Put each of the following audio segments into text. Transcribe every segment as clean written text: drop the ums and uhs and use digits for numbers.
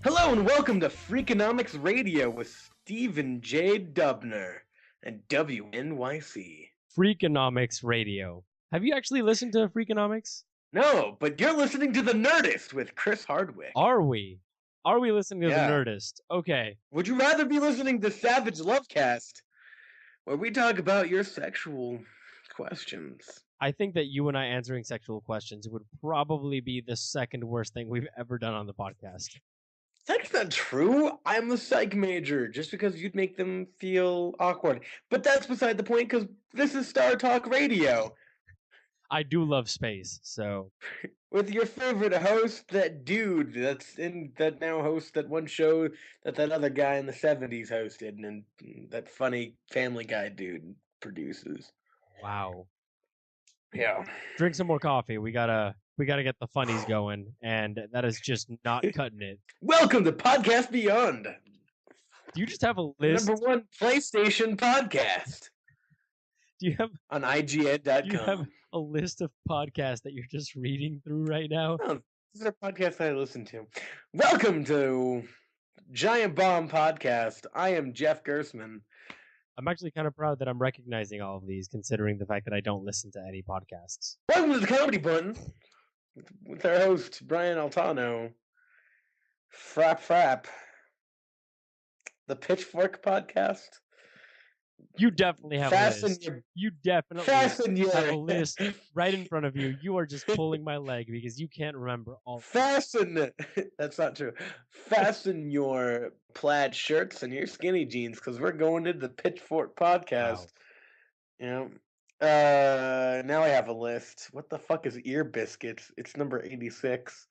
Hello and welcome to Freakonomics Radio with Stephen J. Dubner and WNYC. Freakonomics Radio. Have you actually listened to Freakonomics? No, but you're listening to The Nerdist with Chris Hardwick. Are we? Are we listening to Yeah. The Nerdist? Okay. Would you rather be listening to Savage Lovecast, where we talk about your sexual questions? I think that you and I answering sexual questions would probably be the second worst thing we've ever done on the podcast. That's not true. I'm a psych major, just because you'd make them feel awkward. But that's beside the point, because this is Star Talk Radio. I do love space, so... With your favorite host, that dude that now hosts that one show that other guy in the 70s hosted, and that funny Family Guy dude produces. Wow. Yeah. Drink some more coffee. We gotta get the funnies going, and that is just not cutting it. Welcome to Podcast Beyond. Do you just have a list? Number one PlayStation podcast. Do you have on IGN.com? Do you have a list of podcasts that you're just reading through right now? Oh, this is a podcast I listen to. Welcome to Giant Bomb Podcast. I am Jeff Gersman. I'm actually kind of proud that I'm recognizing all of these, considering the fact that I don't listen to any podcasts. Welcome to the Comedy Button with our host, Brian Altano. Frap. The Pitchfork Podcast. You definitely have a list. You definitely have a list right in front of you. You are just pulling my leg because you can't remember all. That's not true. Fasten your plaid shirts and your skinny jeans because we're going to the Pitchfork Podcast. Wow. Yeah. Now I have a list. What the fuck is Ear Biscuits? It's number 86.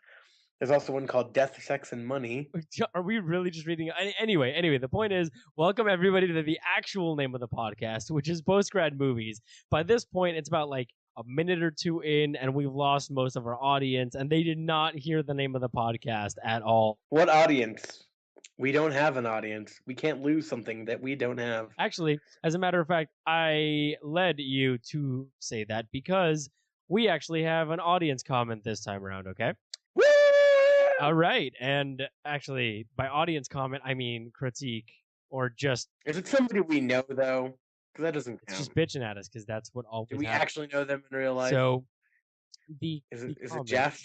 There's also one called Death, Sex, and Money. Are we really just reading? Anyway, the point is, welcome everybody to the actual name of the podcast, which is PostGrad Movies. By this point, it's about like a minute or two in, and we've lost most of our audience, and they did not hear the name of the podcast at all. What audience? We don't have an audience. We can't lose something that we don't have. Actually, as a matter of fact, I led you to say that because we actually have an audience comment this time around, okay? Woo! All right, and actually, by audience comment, I mean critique, or just... Is it somebody we know, though? Because that doesn't count. It's just bitching at us, because that's what always happens. Do we actually know them in real life? So, Is it Jeff?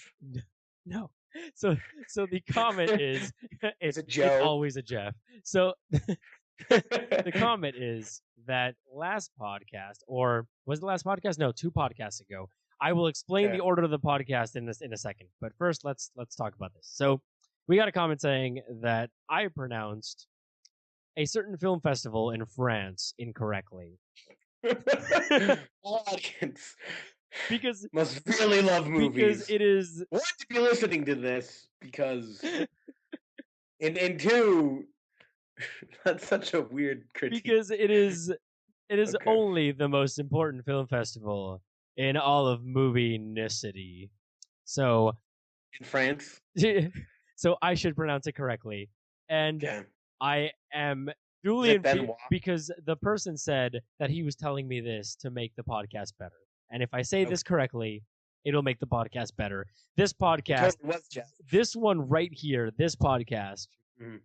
No. So the comment is... Is it Joe? It's always a Jeff. So, the comment is that last podcast, or was it the last podcast? No, 2 podcasts ago, I will explain the order of the podcast in a second. But first, let's talk about this. So we got a comment saying that I pronounced a certain film festival in France incorrectly. Audience. Because must really love movies. Because it is... One, to be listening to this, because... and 2, that's such a weird critique. Because it is only the most important film festival in all of movie-nicity. So... In France? So I should pronounce it correctly. And I am duly because the person said that he was telling me this to make the podcast better. And if I say this correctly, it'll make the podcast better. This podcast, this one right here, this podcast,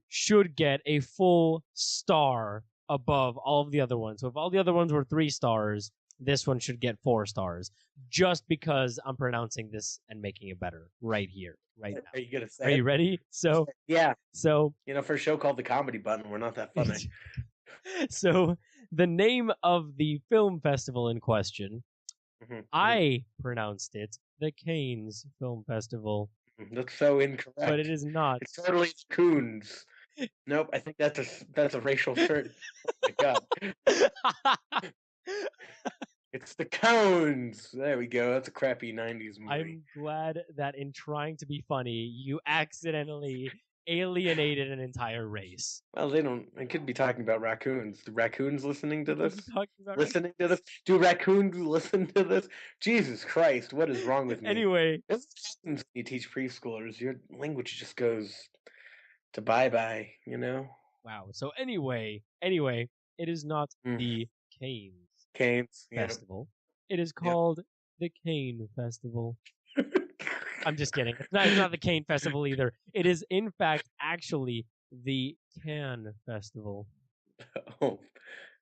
should get a full star above all of the other ones. So if all the other ones were 3 stars, this one should get 4 stars, just because I'm pronouncing this and making it better right here, right now. Are you gonna say? Are you ready? So yeah. So for a show called The Comedy Button, we're not that funny. So the name of the film festival in question, I pronounced it the Cannes Film Festival. That's so incorrect. But it is not. It's totally Coons. Nope, I think that's a racial shirt. Oh my god. It's the Cones. There we go. That's a crappy 90s movie. I'm glad that in trying to be funny, you accidentally alienated an entire race. Well, they could be talking about raccoons. Do raccoons listening to this? Listening to this? Do raccoons listen to this? Jesus Christ, what is wrong with me? Anyway. This happens when you teach preschoolers. Your language just goes to bye-bye, you know? Wow. So anyway, it is not the Cannes Festival. It is called the Cannes Festival. I'm just kidding. It's not the Cane Festival either. It is, in fact, actually the Can Festival. Oh,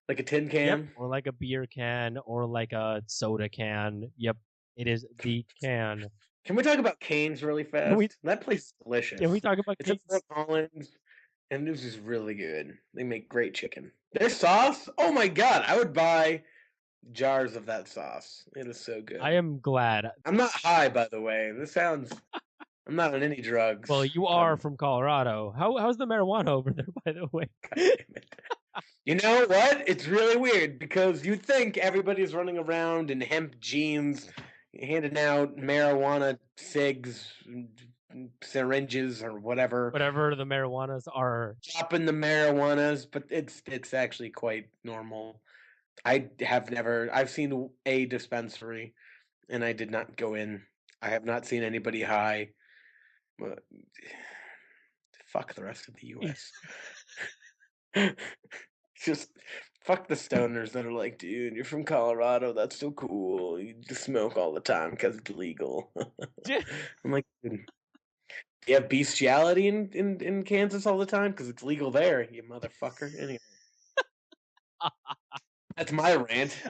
like a tin can? Yep, or like a beer can, or like a soda can. Yep, it is the Can. Can we talk about Cane's really fast? That place is delicious. Can we talk about Cane's? It's in Fort Collins, and this is really good. They make great chicken. Their sauce? Oh my god, I would buy jars of that sauce. It is so good. I am glad. I'm not high, by the way. This sounds... I'm not on any drugs. Well, you are from Colorado. How's the marijuana over there, by the way? God damn it. You know what? It's really weird because you'd think everybody's running around in hemp jeans, handing out marijuana cigs, syringes, or whatever. Whatever the marijuanas are. Chopping the marijuanas, but it's actually quite normal. I've seen a dispensary, and I did not go in. I have not seen anybody high. Fuck the rest of the U.S. Just fuck the stoners that are like, dude, you're from Colorado. That's so cool. You just smoke all the time because it's legal. I'm like, dude, you have bestiality in Kansas all the time because it's legal there, you motherfucker. Anyway, that's my rant.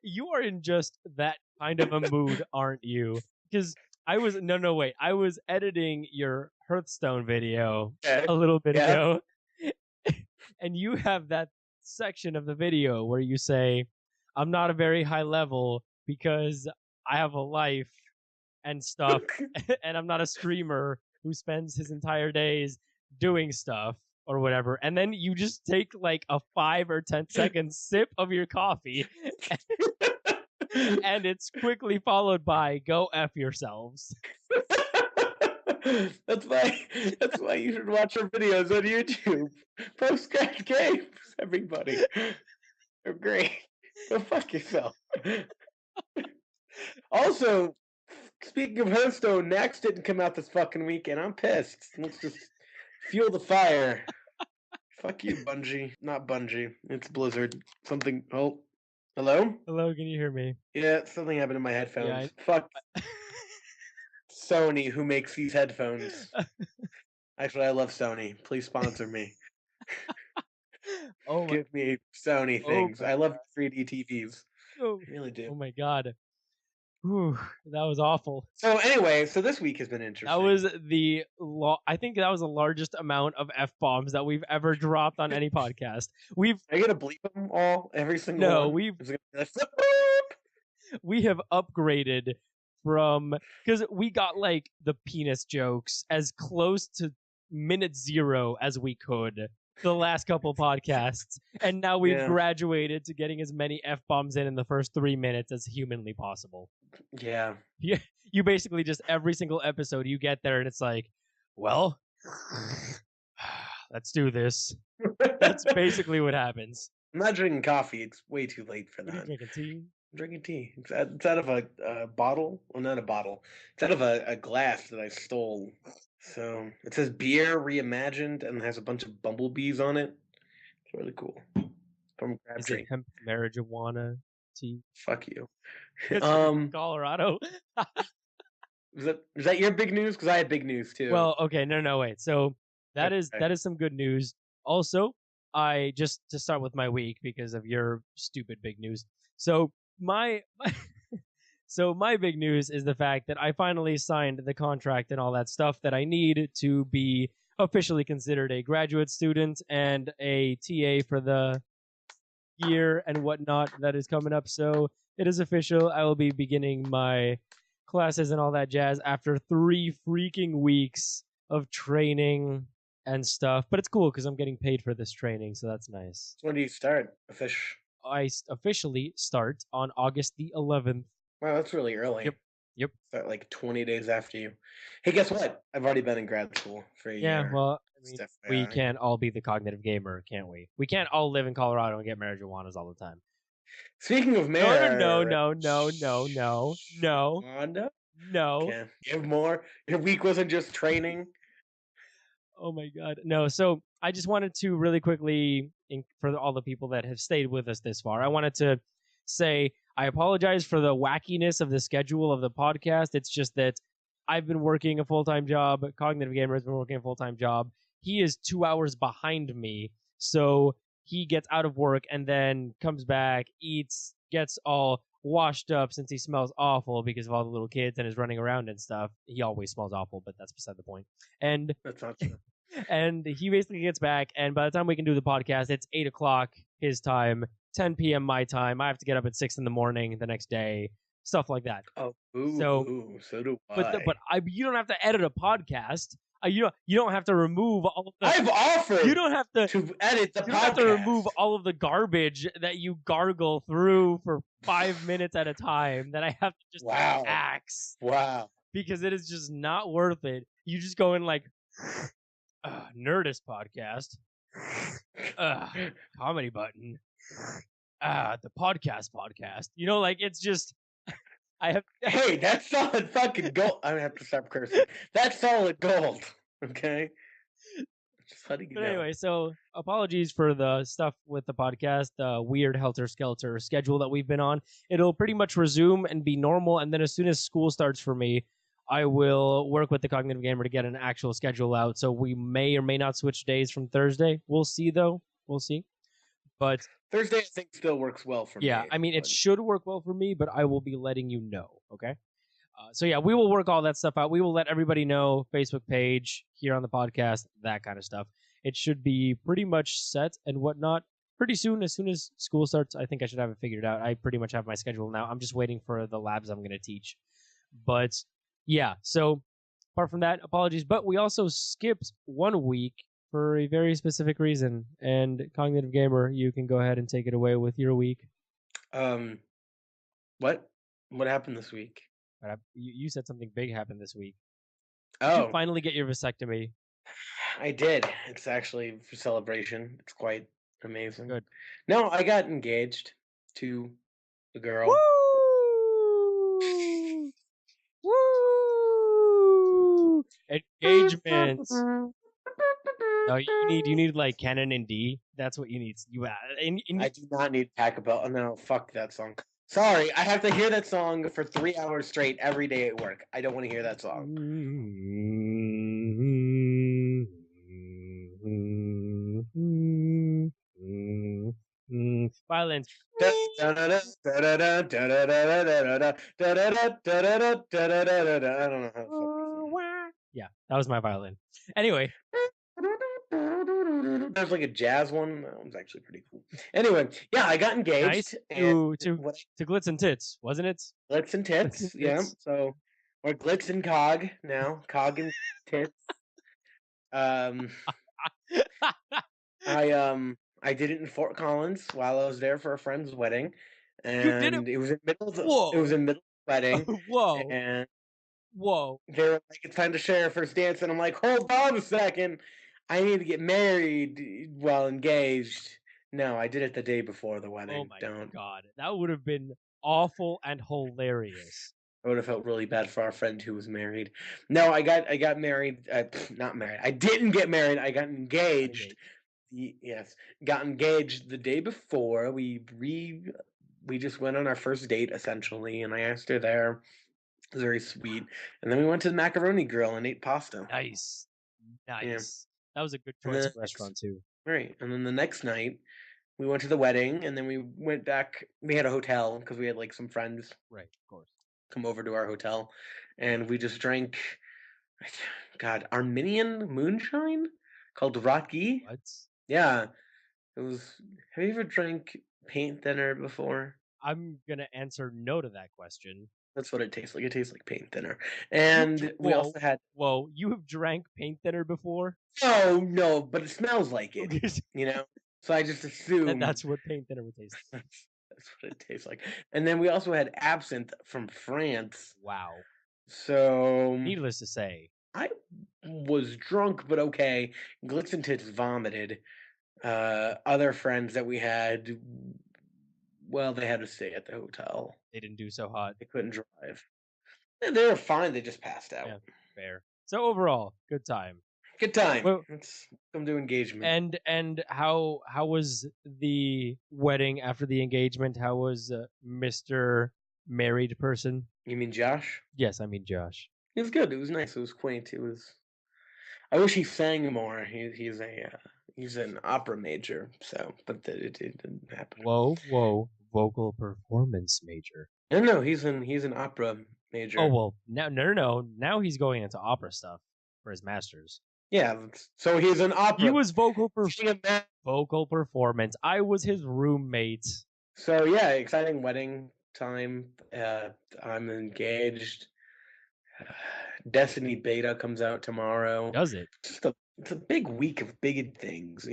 You are in just that kind of a mood, aren't you? Because I was editing your Hearthstone video a little bit ago, and you have that section of the video where you say, I'm not a very high level because I have a life and stuff, and I'm not a streamer who spends his entire days doing stuff or whatever. And then you just take like a 5 or 10 second sip of your coffee, and it's quickly followed by "Go F yourselves." That's why you should watch our videos on YouTube. PostGrad Games, everybody. They're great. Go fuck yourself. Also, speaking of Hearthstone, Nax didn't come out this fucking weekend. I'm pissed. Let's just fuel the fire. Fuck you, Bungie. Not Bungie. It's Blizzard. Something. Oh. Hello? Hello, can you hear me? Yeah, something happened to my headphones. Fuck Sony, who makes these headphones. Actually, I love Sony. Please sponsor me. Give me Sony things. I love 3D TVs. I really do. Oh my god. Whew, that was awful. So anyway, this week has been interesting. That was I think that was the largest amount of F-bombs that we've ever dropped on any podcast. Are you gonna bleep them all? Every single one? We have upgraded from, because we got like the penis jokes as close to minute 0 as we could the last couple podcasts, and now we've graduated to getting as many F-bombs in the first 3 minutes as humanly possible. Yeah. You basically just, every single episode you get there and it's like, well, let's do this. That's basically what happens. I'm not drinking coffee. It's way too late for that. Are you drinking tea? I'm drinking tea. It's out of a bottle. Well, not a bottle. It's out of a glass that I stole. So it says beer reimagined and has a bunch of bumblebees on it. It's really cool. From Grad. Is it hemp marijuana tea? Fuck you. Colorado. Is that your big news? Because I had big news too. Well, okay, no, wait. So that is some good news. Also, I just to start with my week because of your stupid big news. So my big news is the fact that I finally signed the contract and all that stuff that I need to be officially considered a graduate student and a TA for the year and whatnot that is coming up. So it is official. I will be beginning my classes and all that jazz after 3 freaking weeks of training and stuff. But it's cool because I'm getting paid for this training, so that's nice. When do you start? I officially start on August the 11th. Wow, that's really early. Yep. Start like 20 days after you. Hey, guess what? I've already been in grad school for a year. Yeah, well, I mean, we can't all be the cognitive gamer, can't we? We can't all live in Colorado and get marijuanas all the time. Speaking of marijuana... No. Okay. You have more? Your week wasn't just training? Oh my god. No, so I just wanted to really quickly, for all the people that have stayed with us this far, I wanted to say I apologize for the wackiness of the schedule of the podcast. It's just that I've been working a full-time job. CognitiveGamer has been working a full-time job. He is 2 hours behind me. So he gets out of work and then comes back, eats, gets all washed up since he smells awful because of all the little kids and is running around and stuff. He always smells awful, but that's beside the point. And that's not true. And he basically gets back, and by the time we can do the podcast, it's 8 o'clock his time, 10 p.m. my time. I have to get up at 6 in the morning the next day, stuff like that. Oh, so do I. But you don't have to edit a podcast. You don't have to remove all of the. I've offered. You don't have to edit the podcast. You don't have to remove all of the garbage that you gargle through for 5 minutes at a time. That I have to just axe. Wow. Because it is just not worth it. You just go in like. Nerdist podcast. Comedy button. The podcast. You know, like it's just. I have. Hey, that's solid fucking gold. I have to stop cursing. That's solid gold. Okay. Just letting you know. Anyway, so apologies for the stuff with the podcast, the weird helter-skelter schedule that we've been on. It'll pretty much resume and be normal, and then as soon as school starts for me, I will work with the Cognitive Gamer to get an actual schedule out. So we may or may not switch days from Thursday. We'll see, though. We'll see. But Thursday, I think, still works well for me. Yeah, I mean, it should work well for me, but I will be letting you know, okay? So yeah, we will work all that stuff out. We will let everybody know, Facebook page, here on the podcast, that kind of stuff. It should be pretty much set and whatnot pretty soon. As soon as school starts, I think I should have it figured out. I pretty much have my schedule now. I'm just waiting for the labs I'm going to teach. But yeah, so apart from that, apologies. But we also skipped 1 week for a very specific reason. And Cognitive Gamer, you can go ahead and take it away with your week. What happened this week? You said something big happened this week. Oh. Did you finally get your vasectomy? I did. It's actually for celebration. It's quite amazing. Good. No, I got engaged to a girl. Woo! Woo! Engagement. No, you need like Canon and D. That's what you need. I do not need Pacapel. No, fuck that song. Sorry, I have to hear that song for 3 hours straight every day at work. I don't want to hear that song. Violence. I don't know how to Yeah, that was my violin. Anyway. There's like a jazz one. That one's actually pretty cool. Anyway, yeah, I got engaged. Nice. To Glitz and Tits, wasn't it? Glitz and Tits, yeah. So we're Glitz and Cog now. Cog and Tits. I did it in Fort Collins while I was there for a friend's wedding, and you did it? It was in middle of the wedding. Whoa! And whoa! They were like, "It's time to share our first dance," and I'm like, "Hold on a second. I need to get married while engaged." No, I did it the day before the wedding. Oh my god, that would have been awful and hilarious. I would have felt really bad for our friend who was married. No, I got married. Not married. I didn't get married. I got engaged. Yes, got engaged the day before. We just went on our first date essentially, and I asked her there. It was very sweet. And then we went to the Macaroni Grill and ate pasta. Nice. Yeah. That was a good choice of restaurant too. Right. And then the next night, we went to the wedding, and then we went back. We had a hotel because we had like some friends. Right, of course. Come over to our hotel, and we just drank, Armenian moonshine called Rocky. What? Yeah. It was. Have you ever drank paint thinner before? I'm gonna answer no to that question. That's what it tastes like. It tastes like paint thinner. And we also had... Whoa, you have drank paint thinner before? Oh, no, but it smells like it, So I just assumed... That's what paint thinner would taste like. That's what it tastes like. And then we also had absinthe from France. Wow. So... Needless to say. I was drunk, but okay. Glitz and Tits vomited. Other friends that we had... Well, they had to stay at the hotel. They didn't do so hot. They couldn't drive. They were fine. They just passed out. Yeah, fair. So overall, good time. Good time. Well, let's come to engagement. And how was the wedding after the engagement? How was Mr. Married person? You mean Josh? Yes, I mean Josh. It was good. It was nice. It was quaint. It was. I wish he sang more. He's an opera major, but it didn't happen. Whoa, vocal performance major. No, he's an opera major. Oh well, no. Now he's going into opera stuff for his masters. Yeah, so he's an opera. He was vocal performance. I was his roommate. So yeah, exciting wedding time. I'm engaged. Destiny beta comes out tomorrow. Does it? It's a big week of big things,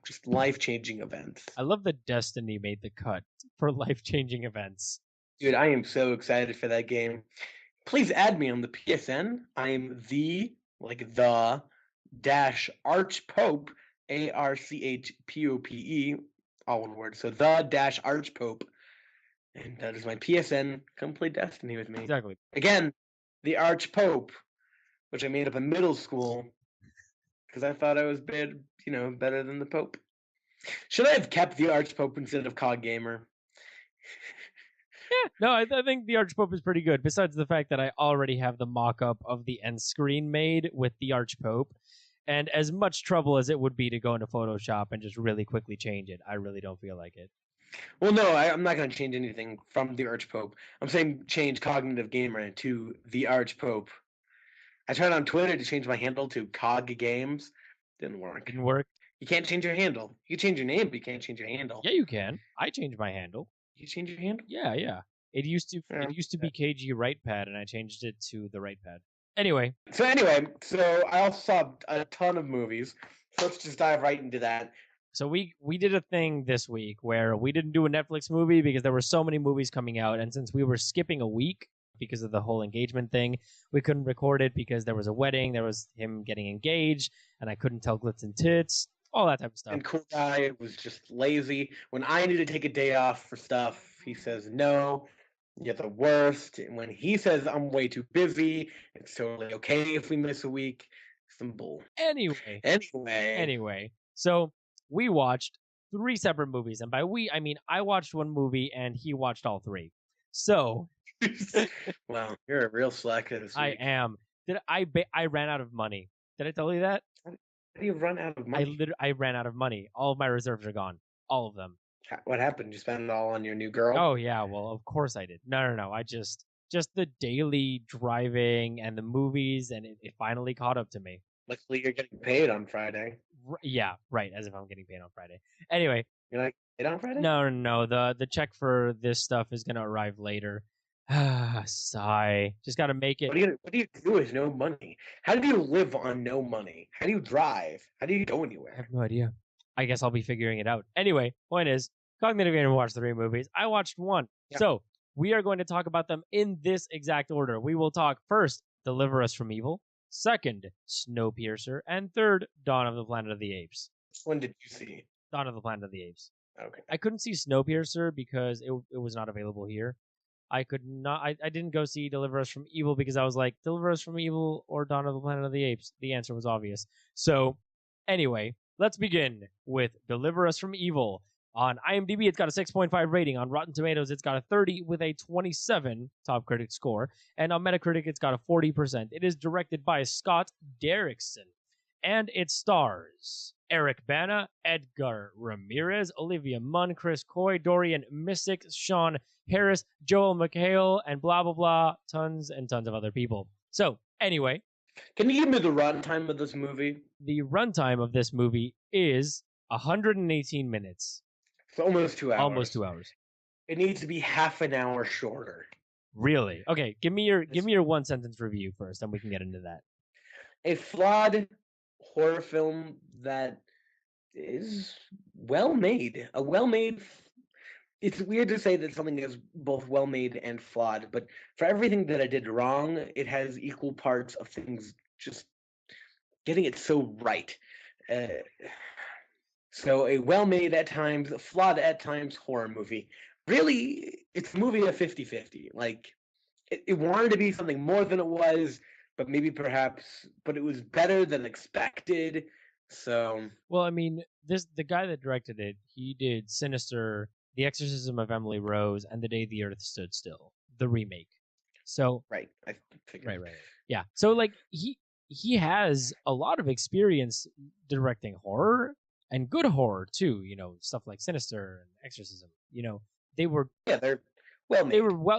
just life-changing events. I love that Destiny made the cut for life-changing events. Dude, I am so excited for that game. Please add me on the PSN. I am the dash Archpope, ARCHPOPE, all one word. So the dash Archpope. And that is my PSN. Come play Destiny with me. Exactly. Again, the Archpope, which I made up in middle school because I thought I was better than the Pope. Should I have kept the Archpope instead of COGGamer? Yeah, no, I think the Archpope is pretty good. Besides the fact that I already have the mock-up of the end screen made with the Archpope, and as much trouble as it would be to go into Photoshop and just really quickly change it, I really don't feel like it. Well, no, I'm not going to change anything from the Archpope. I'm saying change CognitiveGamer to the Archpope. I tried on Twitter to change my handle to Cog Games. Didn't work. You can't change your handle. You can change your name, but you can't change your handle. Yeah, you can. I changed my handle. You change your handle? Yeah. It used to be KG Rightpad, and I changed it to the Rightpad. Anyway, so I also saw a ton of movies. So let's just dive right into that. So we did a thing this week where we didn't do a Netflix movie because there were so many movies coming out, and since we were skipping a week because of the whole engagement thing, we couldn't record it because there was a wedding, there was him getting engaged, and I couldn't tell glitz and tits, all that type of stuff. And Cool Guy was just lazy. When I need to take a day off for stuff, he says no. You're the worst. And when he says I'm way too busy, it's totally okay if we miss a week. Some bull. Anyway. So we watched 3 separate movies, and by we I mean I watched one movie and he watched all 3. So wow, you're a real slacker this week. I am. I ran out of money. Did I tell you that? How do you run out of money? I ran out of money. All of my reserves are gone. All of them. What happened? You spent it all on your new girl? Oh yeah, well of course I did. No. I just the daily driving and the movies, and it finally caught up to me. Luckily, you're getting paid on Friday. Yeah, right. As if I'm getting paid on Friday. Anyway, you're like paid on Friday? No. The check for this stuff is gonna arrive later. Sigh. Just gotta make it. What do you do with no money? How do you live on no money? How do you drive? How do you go anywhere? I have no idea. I guess I'll be figuring it out. Anyway, point is, CognitiveGamer watched 3 movies. I watched 1. Yeah. So we are going to talk about them in this exact order. We will talk first, Deliver Us from Evil. Second, Snowpiercer. And third, Dawn of the Planet of the Apes. Which one did you see? Dawn of the Planet of the Apes. Okay. I couldn't see Snowpiercer because it was not available here. I didn't go see Deliver Us from Evil because I was like, Deliver Us from Evil or Dawn of the Planet of the Apes? The answer was obvious. So, anyway, let's begin with Deliver Us from Evil. On IMDb, it's got a 6.5 rating. On Rotten Tomatoes, it's got a 30 with a 27 top critic score. And on Metacritic, it's got a 40%. It is directed by Scott Derrickson. And it stars Eric Bana, Edgar Ramirez, Olivia Munn, Chris Coy, Dorian Missick, Sean Harris, Joel McHale, and blah, blah, blah. Tons and tons of other people. So, anyway. Can you give me the runtime of this movie? The runtime of this movie is 118 minutes. It's almost 2 hours. Almost 2 hours. It needs to be half an hour shorter. Really? Okay, give me your one sentence review first, then we can get into that. A flawed horror film that is well made. It's weird to say that something is both well made and flawed, but for everything that I did wrong, it has equal parts of things just getting it so right. So a well-made at times, flawed at times horror movie. Really, it's a movie of 50-50. Like, it wanted to be something more than it was, but it was better than expected. So, well, I mean, the guy that directed it, he did Sinister, The Exorcism of Emily Rose, and The Day the Earth Stood Still, the remake. So right, I figured. Right. Yeah. So like he has a lot of experience directing horror and good horror too. Stuff like Sinister and Exorcism. They were they're well made.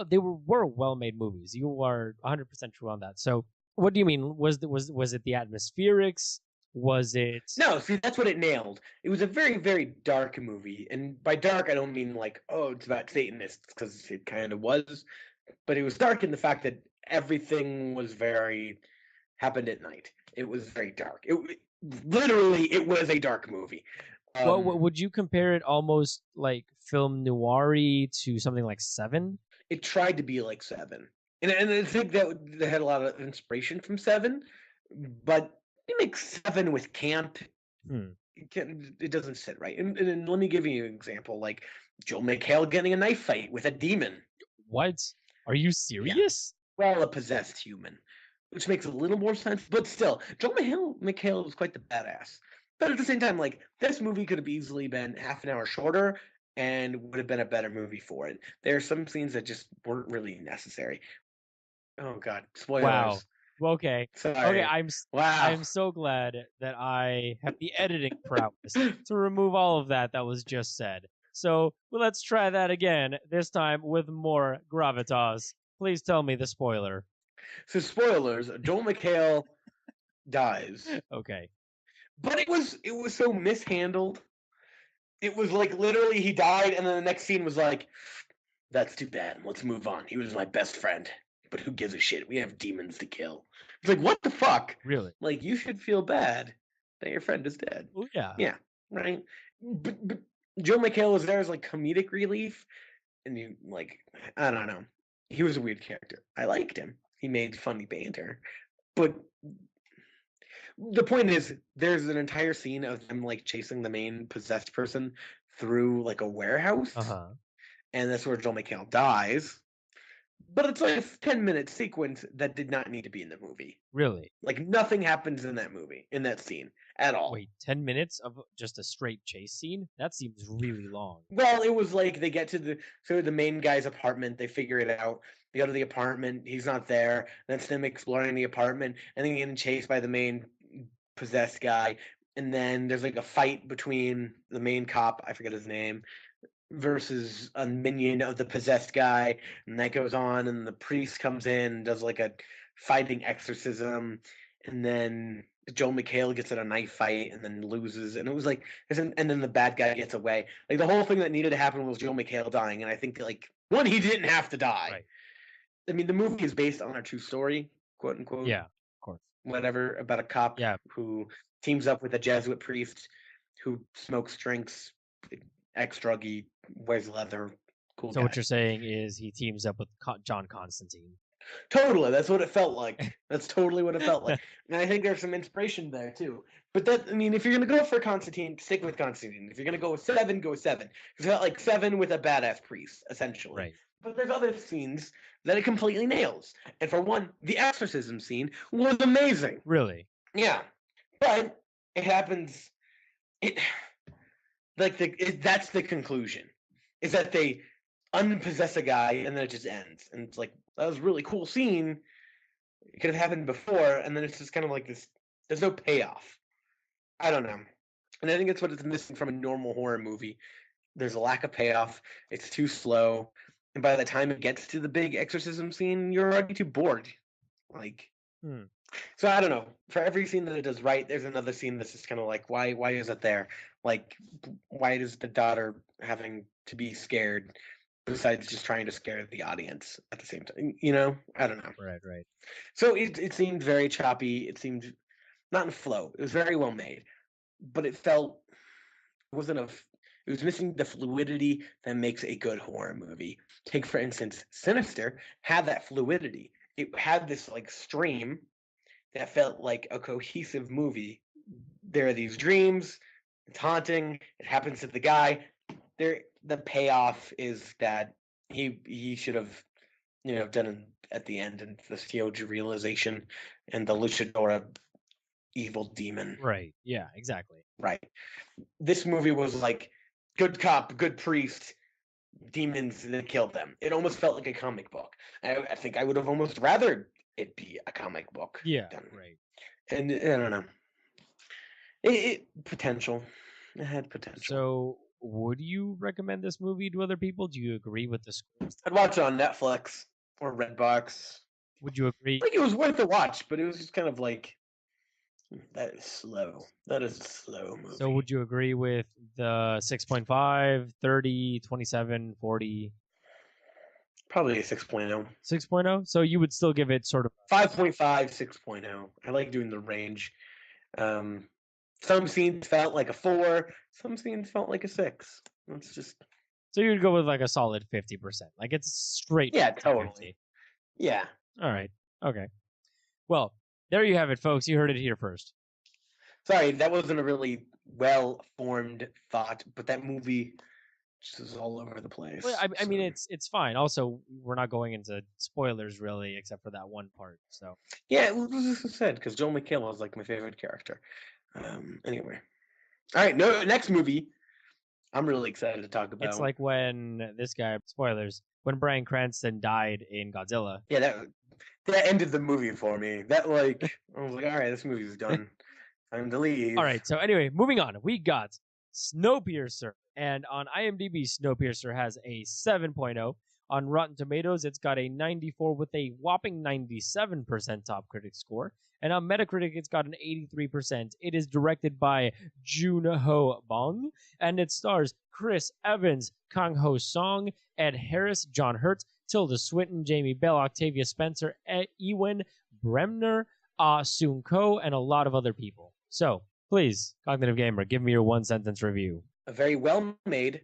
They were well made movies. You are 100% true on that. So what do you mean? Was it the atmospherics? Was it? No, see, that's what it nailed. It was a very, very dark movie, and by dark I don't mean like, oh, it's about Satanists, because it kind of was, but it was dark in the fact that everything was happened at night. It was very dark. Literally, it was a dark movie. Well, would you compare it almost like film noir-y to something like Seven? It tried to be like Seven, and I think that they had a lot of inspiration from Seven, but you make Seven with camp, it doesn't sit right. And let me give you an example, like Joel McHale getting a knife fight with a demon. What? Are you serious? Yeah. Well, a possessed human, which makes a little more sense, but still, Joel McHale was quite the badass. But at the same time, like, this movie could have easily been half an hour shorter and would have been a better movie for it. There are some scenes that just weren't really necessary. Oh God, spoilers. Wow. Okay. Sorry. Okay, I'm so glad that I have the editing prowess to remove all of that was just said. So let's try that again, this time with more gravitas. Please tell me the spoiler. So spoilers, Joel McHale dies. Okay. But it was so mishandled. It was like literally he died, and then the next scene was like, that's too bad. Let's move on. He was my best friend. But who gives a shit? We have demons to kill. It's like, what the fuck? Really? Like, you should feel bad that your friend is dead. Well, yeah. Yeah, right? But Joe McHale was there as, like, comedic relief. And you, like, I don't know. He was a weird character. I liked him. He made funny banter. But the point is, there's an entire scene of them, like, chasing the main possessed person through, like, a warehouse. Uh-huh. And that's where Joel McHale dies. But it's like a 10-minute sequence that did not need to be in the movie. Really? Like, nothing happens in that movie, in that scene, at all. Wait, 10 minutes of just a straight chase scene? That seems really long. Well, it was like they get to the main guy's apartment, they figure it out, they go to the apartment, he's not there, that's them exploring the apartment, and then getting chased by the main possessed guy, and then there's like a fight between the main cop, I forget his name, versus a minion of the possessed guy, and that goes on, and the priest comes in and does like a fighting exorcism, and then Joel McHale gets in a knife fight and then loses, and it was like, and then the bad guy gets away. Like, the whole thing that needed to happen was Joel McHale dying, and I think, like, one, he didn't have to die. Right. I mean, the movie is based on a true story, quote unquote. Yeah, of course. Whatever, about a cop who teams up with a Jesuit priest who smokes, drinks, ex-druggy, wears leather, cool So guy. what you're saying is he teams up with John Constantine. Totally, that's what it felt like. That's totally what it felt like. And I think there's some inspiration there, too. But I mean, if you're going to go for Constantine, stick with Constantine. If you're going to go with Seven, go with Seven. It's got like Seven with a badass priest, essentially. Right. But there's other scenes that it completely nails. And for one, the exorcism scene was amazing. Really? Yeah. But it happens... that's the conclusion. Is that they unpossess a guy and then it just ends. And it's like, that was a really cool scene. It could have happened before, and then it's just kind of like this, there's no payoff. I don't know. And I think that's what it's missing from a normal horror movie. There's a lack of payoff. It's too slow. And by the time it gets to the big exorcism scene, you're already too bored. Like, So I don't know. For every scene that it does right, there's another scene that's just kind of like, why is it there? Like, why is the daughter having to be scared besides just trying to scare the audience at the same time? You know? I don't know. Right. So it seemed very choppy. It seemed not in flow. It was very well made. But it was missing the fluidity that makes a good horror movie. Take, for instance, Sinister had that fluidity. It had this, like, stream that felt like a cohesive movie. There are these dreams, it's haunting, it happens to the guy. The payoff is that he should have, done at the end, and the huge realization, and the luchadora evil demon. Right. Yeah, exactly. Right. This movie was like good cop, good priest, demons, and then killed them. It almost felt like a comic book. I think I would have almost rather it be a comic book. Yeah, right. And I don't know. It potential. It had potential. So, would you recommend this movie to other people? Do you agree with the scores? I'd watch it on Netflix or Redbox. Would you agree? Like, it was worth a watch, but it was just kind of like, that is slow. That is a slow movie. So would you agree with the 6.5, 30, 27, 40? Probably a 6.0. 6.0? So you would still give it sort of 5.5, 6.0. I like doing the range. Some scenes felt like a 4. Some scenes felt like a 6. It's just... So you'd go with like a solid 50%. Like it's straight. Yeah, totally. 50. Yeah. All right. Okay. Well, there you have it, folks. You heard it here first. Sorry, that wasn't a really well-formed thought, but that movie just is all over the place. Well, I mean, it's fine. Also, we're not going into spoilers really, except for that one part. So yeah, it was just said because Joel McHale is like my favorite character. Anyway, all right. No, next movie. I'm really excited to talk about. It's like when this guy, spoilers, when Bryan Cranston died in Godzilla. Yeah, that ended the movie for me. That like I was like, all right, this movie's done. Time to leave. All right. So anyway, moving on. We got Snowpiercer, and on IMDb, Snowpiercer has a 7.0. On Rotten Tomatoes, it's got a 94 with a whopping 97% top critic score. And on Metacritic, it's got an 83%. It is directed by Joon-ho Bong, and it stars Chris Evans, Kang Ho Song, Ed Harris, John Hurt, Tilda Swinton, Jamie Bell, Octavia Spencer, Ewan Bremner, Soon Ko, and a lot of other people. So, please, Cognitive Gamer, give me your one-sentence review. A very well-made,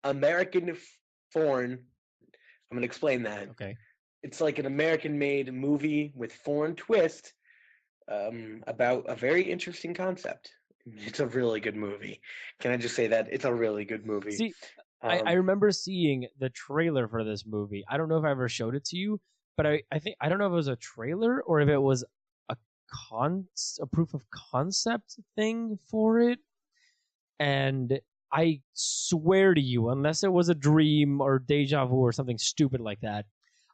American-foreign... I'm going to explain that. Okay. It's like an American-made movie with foreign twist about a very interesting concept. It's a really good movie. Can I just say that? It's a really good movie. See, I remember seeing the trailer for this movie. I don't know if I ever showed it to you, but I don't know if it was a trailer or if it was a proof of concept thing for it. And I swear to you, unless it was a dream or deja vu or something stupid like that,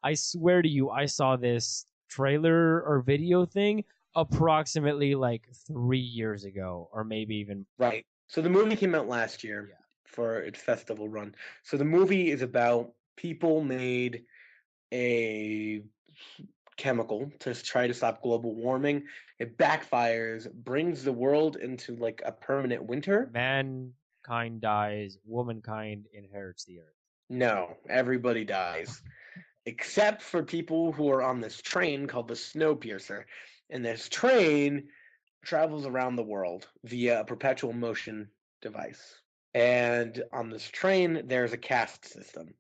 I swear to you, I saw this trailer or video thing approximately like 3 years ago, or maybe even. Right. So the movie came out last year for its festival run. So the movie is about people made a chemical to try to stop global warming. It backfires, brings the world into like a permanent winter. Mankind dies, womankind inherits the earth. No, everybody dies. Except for people who are on this train called the Snowpiercer. And this train travels around the world via a perpetual motion device. And on this train, there's a caste system.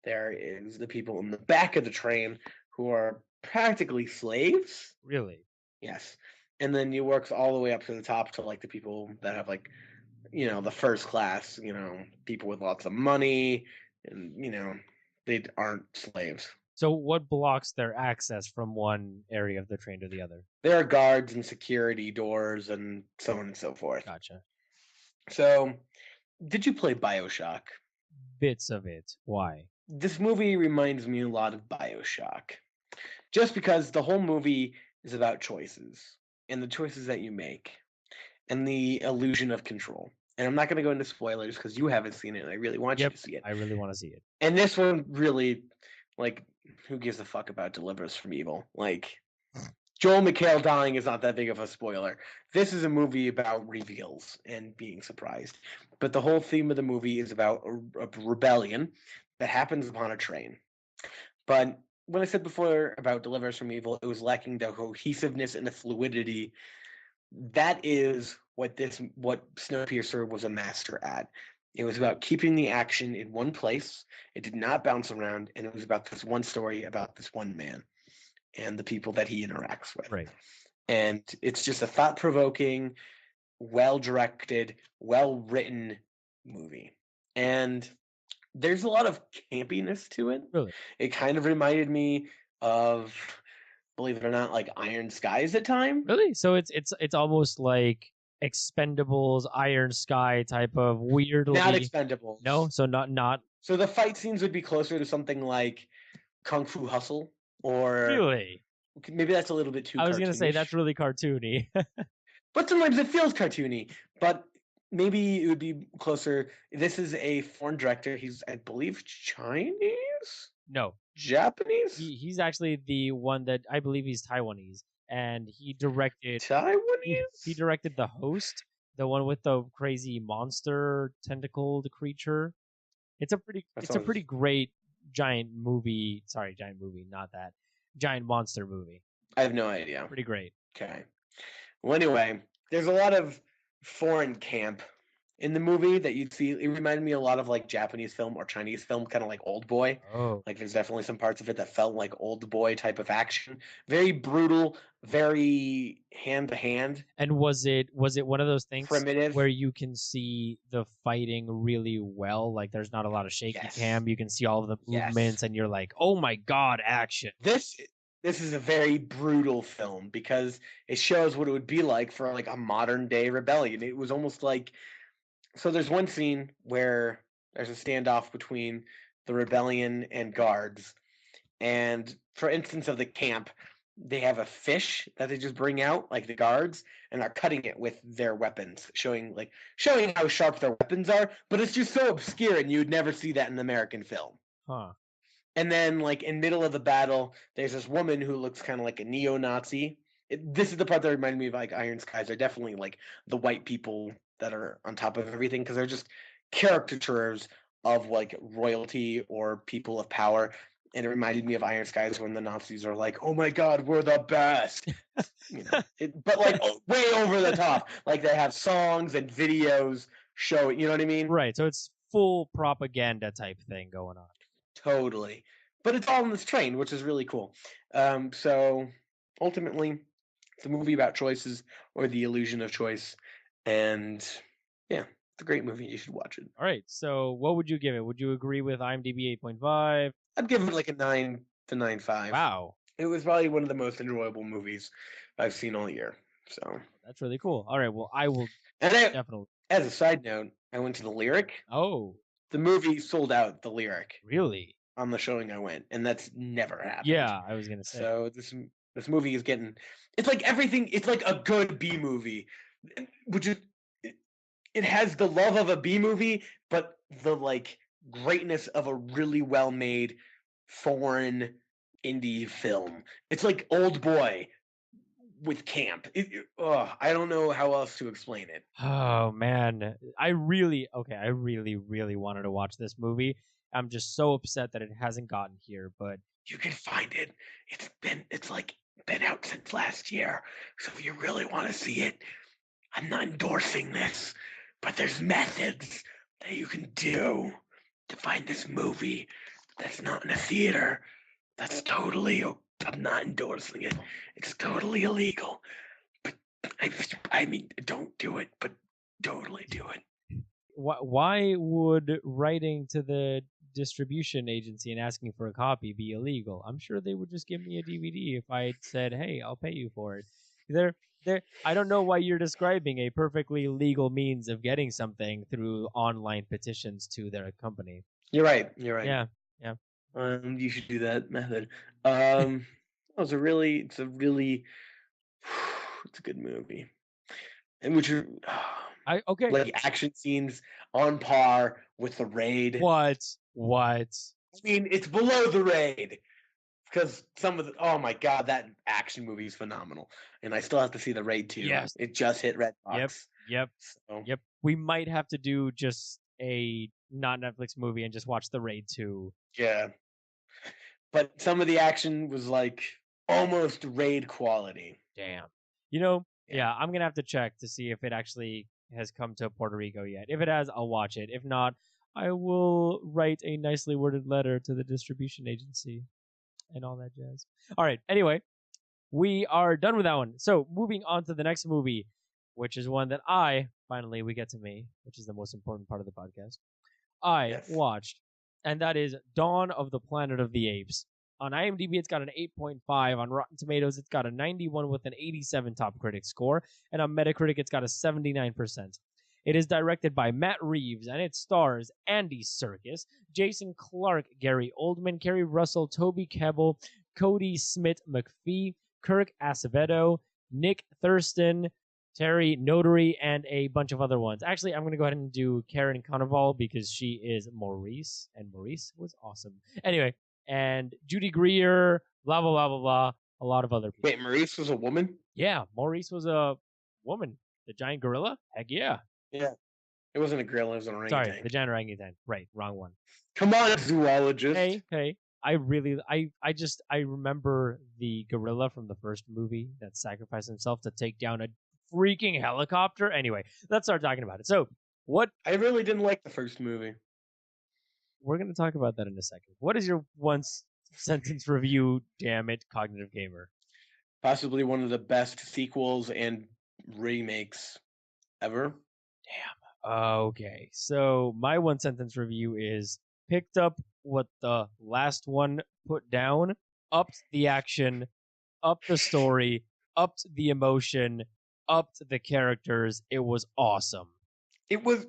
There is the people in the back of the train who are practically slaves. Really? Yes. And then it works all the way up to the top to like the people that have like, the first class, people with lots of money and, they aren't slaves. So what blocks their access from one area of the train to the other? There are guards and security doors and so on and so forth. Gotcha. So, did you play BioShock? Bits of it. Why? This movie reminds me a lot of BioShock. Just because the whole movie is about choices and the choices that you make and the illusion of control. And I'm not going to go into spoilers because you haven't seen it and I really want you to see it. I really want to see it. And this one really, who gives a fuck about Deliver Us from Evil? Joel McHale dying is not that big of a spoiler. This is a movie about reveals and being surprised. But the whole theme of the movie is about a rebellion that happens upon a train. But when I said before about Deliver Us from Evil, it was lacking the cohesiveness and the fluidity. That is what Snowpiercer was a master at. It was about keeping the action in one place. It did not bounce around, and it was about this one story about this one man and the people that he interacts with. Right. And it's just a thought-provoking, well-directed, well-written movie. And there's a lot of campiness to it. Really? It kind of reminded me of, believe it or not, like Iron Skies at time. Really? So it's almost like Expendables, Iron Sky type of weirdly. Not Expendables. No, so not. So the fight scenes would be closer to something like Kung Fu Hustle, or Really. Maybe that's a little bit too. I was gonna say that's really cartoony. But sometimes it feels cartoony. But maybe it would be closer. This is a foreign director. He's, I believe, Chinese. No, Japanese. He's actually the one that I believe he's Taiwanese, and he directed Taiwanese. He directed The Host, the one with the crazy monster tentacled creature. It's a pretty great giant movie. Sorry, giant movie, not that giant monster movie. I have no idea. Pretty great. Okay. Well, anyway, there's a lot of foreign camp in the movie that you'd see. It reminded me a lot of like Japanese film or Chinese film, kind of like Old Boy. Oh. Like there's definitely some parts of it that felt like Old Boy type of action. Very brutal, very hand to hand. And was it one of those things primitive where you can see the fighting really well? Like there's not a lot of shaky cam. You can see all of the movements and you're like, oh my God, action. This is a very brutal film because it shows what it would be like for like a modern day rebellion. It was almost like, so there's one scene where there's a standoff between the rebellion and guards. And for instance of the camp, they have a fish that they just bring out, like the guards, and are cutting it with their weapons, showing how sharp their weapons are. But it's just so obscure, and you would never see that in American film. Huh. And then, like, in middle of the battle, there's this woman who looks kind of like a neo-Nazi. This is the part that reminded me of, like, Iron Skies. They're definitely, like, the white people that are on top of everything, because they're just caricatures of, like, royalty or people of power. And it reminded me of Iron Skies when the Nazis are like, oh, my God, we're the best. But, like, way over the top. Like, they have songs and videos showing, you know what I mean? Right, so it's full propaganda type thing going on. Totally. But it's all on this train, which is really cool. So ultimately, it's a movie about choices or the illusion of choice. And yeah, it's a great movie. You should watch it. All right. So what would you give it? Would you agree with IMDb 8.5? I'd give it like a 9 to 9.5. Wow. It was probably one of the most enjoyable movies I've seen all year. So that's really cool. All right. Well, I will definitely. As a side note, I went to the Lyric. Oh. The movie sold out the Lyric. Really? On the showing I went, and that's never happened. Yeah, I was gonna say. So this movie is getting, it's like everything. It's like a good B movie, which is it has the love of a B movie, but the like greatness of a really well made foreign indie film. It's like Old Boy with camp. I don't know how else to explain it. Oh man, I really wanted to watch this movie. I'm just so upset that it hasn't gotten here, but you can find it. It's been out since last year. So if you really want to see it, I'm not endorsing this, but there's methods that you can do to find this movie that's not in a theater. That's totally, I'm not endorsing it. It's totally illegal. But I mean, don't do it, but totally do it. Why would writing to the distribution agency and asking for a copy be illegal? I'm sure they would just give me a DVD if I said, "Hey, I'll pay you for it." I don't know why you're describing a perfectly legal means of getting something through online petitions to their company. You're right. Yeah. You should do that method. It's a good movie, and which are like action scenes on par with the Raid. What? I mean, it's below the Raid because oh my God, that action movie is phenomenal, and I still have to see the Raid 2. Yes, it just hit Redbox. Yep. We might have to do just a not Netflix movie and just watch the Raid 2. Yeah, but some of the action was like almost Raid quality. Damn. Yeah, I'm gonna have to check to see if it actually has come to Puerto Rico yet. If it has, I'll watch it. If not, I will write a nicely worded letter to the distribution agency and all that jazz. All right. Anyway, we are done with that one. So moving on to the next movie, which is one that we get to me, which is the most important part of the podcast. I watched and that is Dawn of the Planet of the Apes. On IMDb, it's got an 8.5. On Rotten Tomatoes, it's got a 91 with an 87 top critic score. And on Metacritic, it's got a 79%. It is directed by Matt Reeves, and it stars Andy Serkis, Jason Clarke, Gary Oldman, Kerry Russell, Toby Kebbell, Cody Smith-McPhee, Kirk Acevedo, Nick Thurston, Terry Notary, and a bunch of other ones. Actually, I'm going to go ahead and do Karen Carnival because she is Maurice, and Maurice was awesome. Anyway, and Judy Greer, blah, blah, blah, blah, blah. A lot of other people. Wait, Maurice was a woman? Yeah, Maurice was a woman. The giant gorilla? Heck yeah. Yeah. It wasn't a gorilla, it was an orangutan. Sorry, the giant orangutan. Right, wrong one. Come on, zoologist. Hey. I remember the gorilla from the first movie that sacrificed himself to take down a freaking helicopter. Anyway, let's start talking about it. So, what... I really didn't like the first movie. We're going to talk about that in a second. What is your one-sentence review, damn it, Cognitive Gamer? Possibly one of the best sequels and remakes ever. Damn. Okay, so my one-sentence review is picked up what the last one put down, upped the action, upped the story, upped the emotion, upped the characters. It was awesome. It was...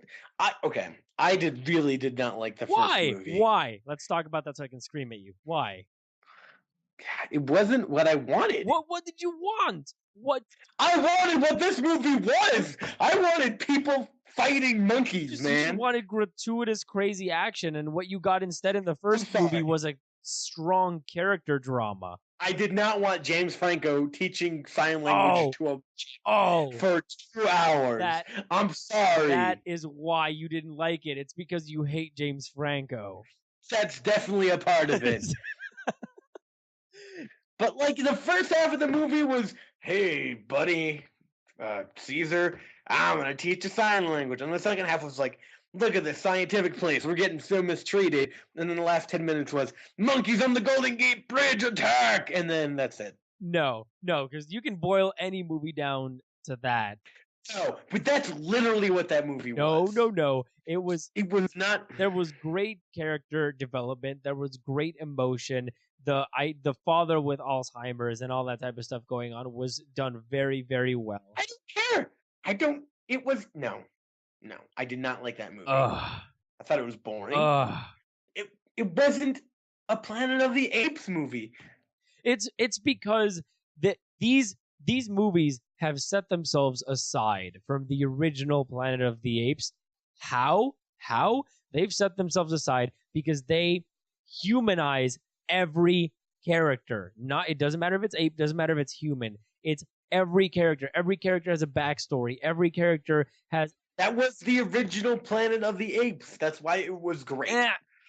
I really did not like the first movie. Why? Let's talk about that so I can scream at you. Why? It wasn't what I wanted. What did you want? What? I wanted what this movie was. I wanted people fighting monkeys, man. You just wanted gratuitous, crazy action, and what you got instead in the first movie was a strong character drama. I did not want James Franco teaching sign language to a for 2 hours. I'm sorry. That is why you didn't like it. It's because you hate James Franco. That's definitely a part of it. But like the first half of the movie was, hey, buddy, Caesar, I'm going to teach you sign language. And the second half was like, look at this scientific place. We're getting so mistreated. And then the last 10 minutes was, monkeys on the Golden Gate Bridge attack! And then that's it. No, because you can boil any movie down to that. No, but that's literally what that movie was. No. It was not. There was great character development. There was great emotion. The father with Alzheimer's and all that type of stuff going on was done very, very well. I don't care. It was... No, I did not like that movie. I thought it was boring. It wasn't a Planet of the Apes movie. It's because these movies have set themselves aside from the original Planet of the Apes. How? They've set themselves aside because they humanize every character. It doesn't matter if it's ape, doesn't matter if it's human. It's every character. Every character has a backstory. Every character has... That was the original Planet of the Apes. That's why it was great.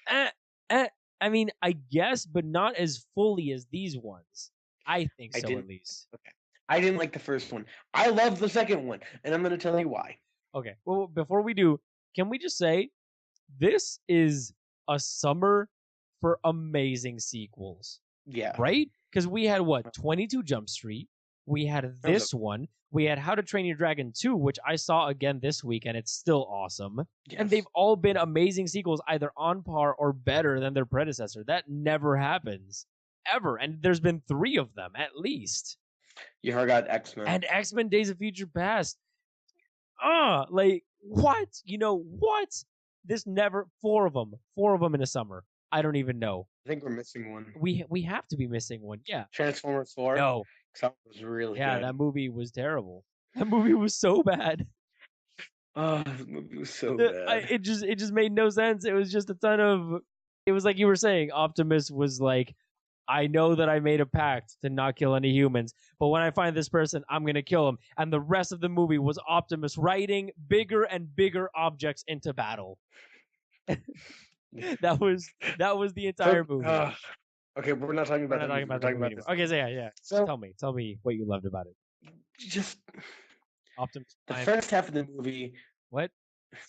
I mean, I guess, but not as fully as these ones. I think so, at least. Okay. I didn't like the first one. I love the second one, and I'm going to tell you why. Okay. Well, before we do, can we just say this is a summer for amazing sequels? Yeah. Right? Because we had, 22 Jump Street. We had this one. We had How to Train Your Dragon 2, which I saw again this week, and it's still awesome. Yes. And they've all been amazing sequels, either on par or better than their predecessor. That never happens. Ever. And there's been 3 of them, at least. You forgot X-Men. And X-Men Days of Future Past. What? You know, what? This never... 4 of them. 4 of them in a summer. I don't even know. I think we're missing one. We have to be missing one, yeah. Transformers 4? No. That was really good. Yeah, that movie was terrible. That movie was so bad. Oh, the movie was so bad. It just made no sense. It was just a ton of... It was like you were saying, Optimus was like, I know that I made a pact to not kill any humans, but when I find this person, I'm going to kill him. And the rest of the movie was Optimus riding bigger and bigger objects into battle. That was the entire movie. Okay, we're not talking about that. We're talking about this. Okay, so yeah. So tell me what you loved about it. Just Optimus. The first half of the movie. What?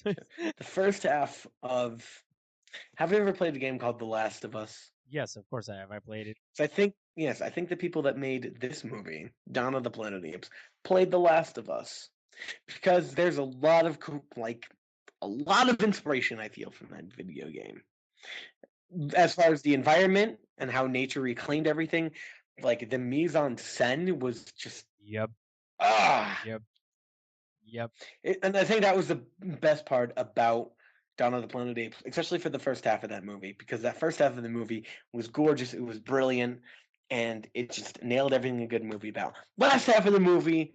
The first half of. Have you ever played a game called The Last of Us? Yes, of course I have. I played it. So I think the people that made this movie, Dawn of the Planet of the Apes, played The Last of Us because there's a lot of inspiration I feel from that video game. As far as the environment and how nature reclaimed everything, like the mise en scène was just Yep. And I think that was the best part about Dawn of the Planet of the Apes, especially for the first half of that movie, because that first half of the movie was gorgeous, it was brilliant, and it just nailed everything a good movie about. Last half of the movie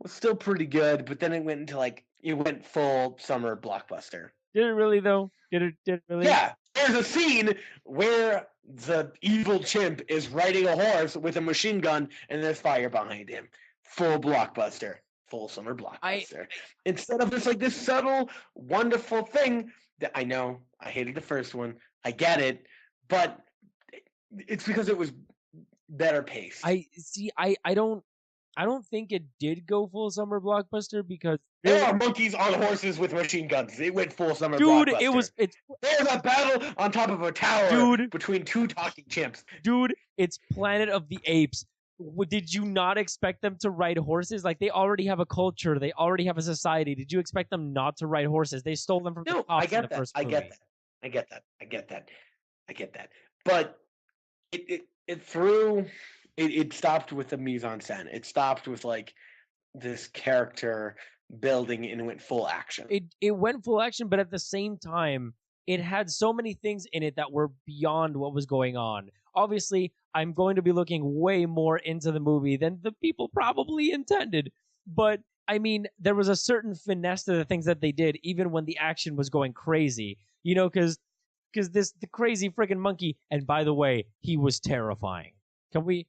was still pretty good, but then it went into it went full summer blockbuster. Did it really though? Did it really? Yeah. There's a scene where the evil chimp is riding a horse with a machine gun and there's fire behind him. Full blockbuster. Full summer blockbuster. Instead of this subtle, wonderful thing that I know I hated the first one. I get it, but it's because it was better paced. I don't think it did go full summer blockbuster because there are monkeys on horses with machine guns. It went full summer blockbuster. Dude, there's a battle on top of a tower between two talking chimps. Dude, it's Planet of the Apes. Did you not expect them to ride horses? Like, they already have a culture. They already have a society. Did you expect them not to ride horses? They stole them from the cops in the first movie. I get that. But it stopped with the mise en scène. It stopped with this character building and went full action. It went full action, but at the same time, it had so many things in it that were beyond what was going on. Obviously, I'm going to be looking way more into the movie than the people probably intended. But, I mean, there was a certain finesse to the things that they did, even when the action was going crazy. You know, because the crazy freaking monkey, and by the way, he was terrifying. Can we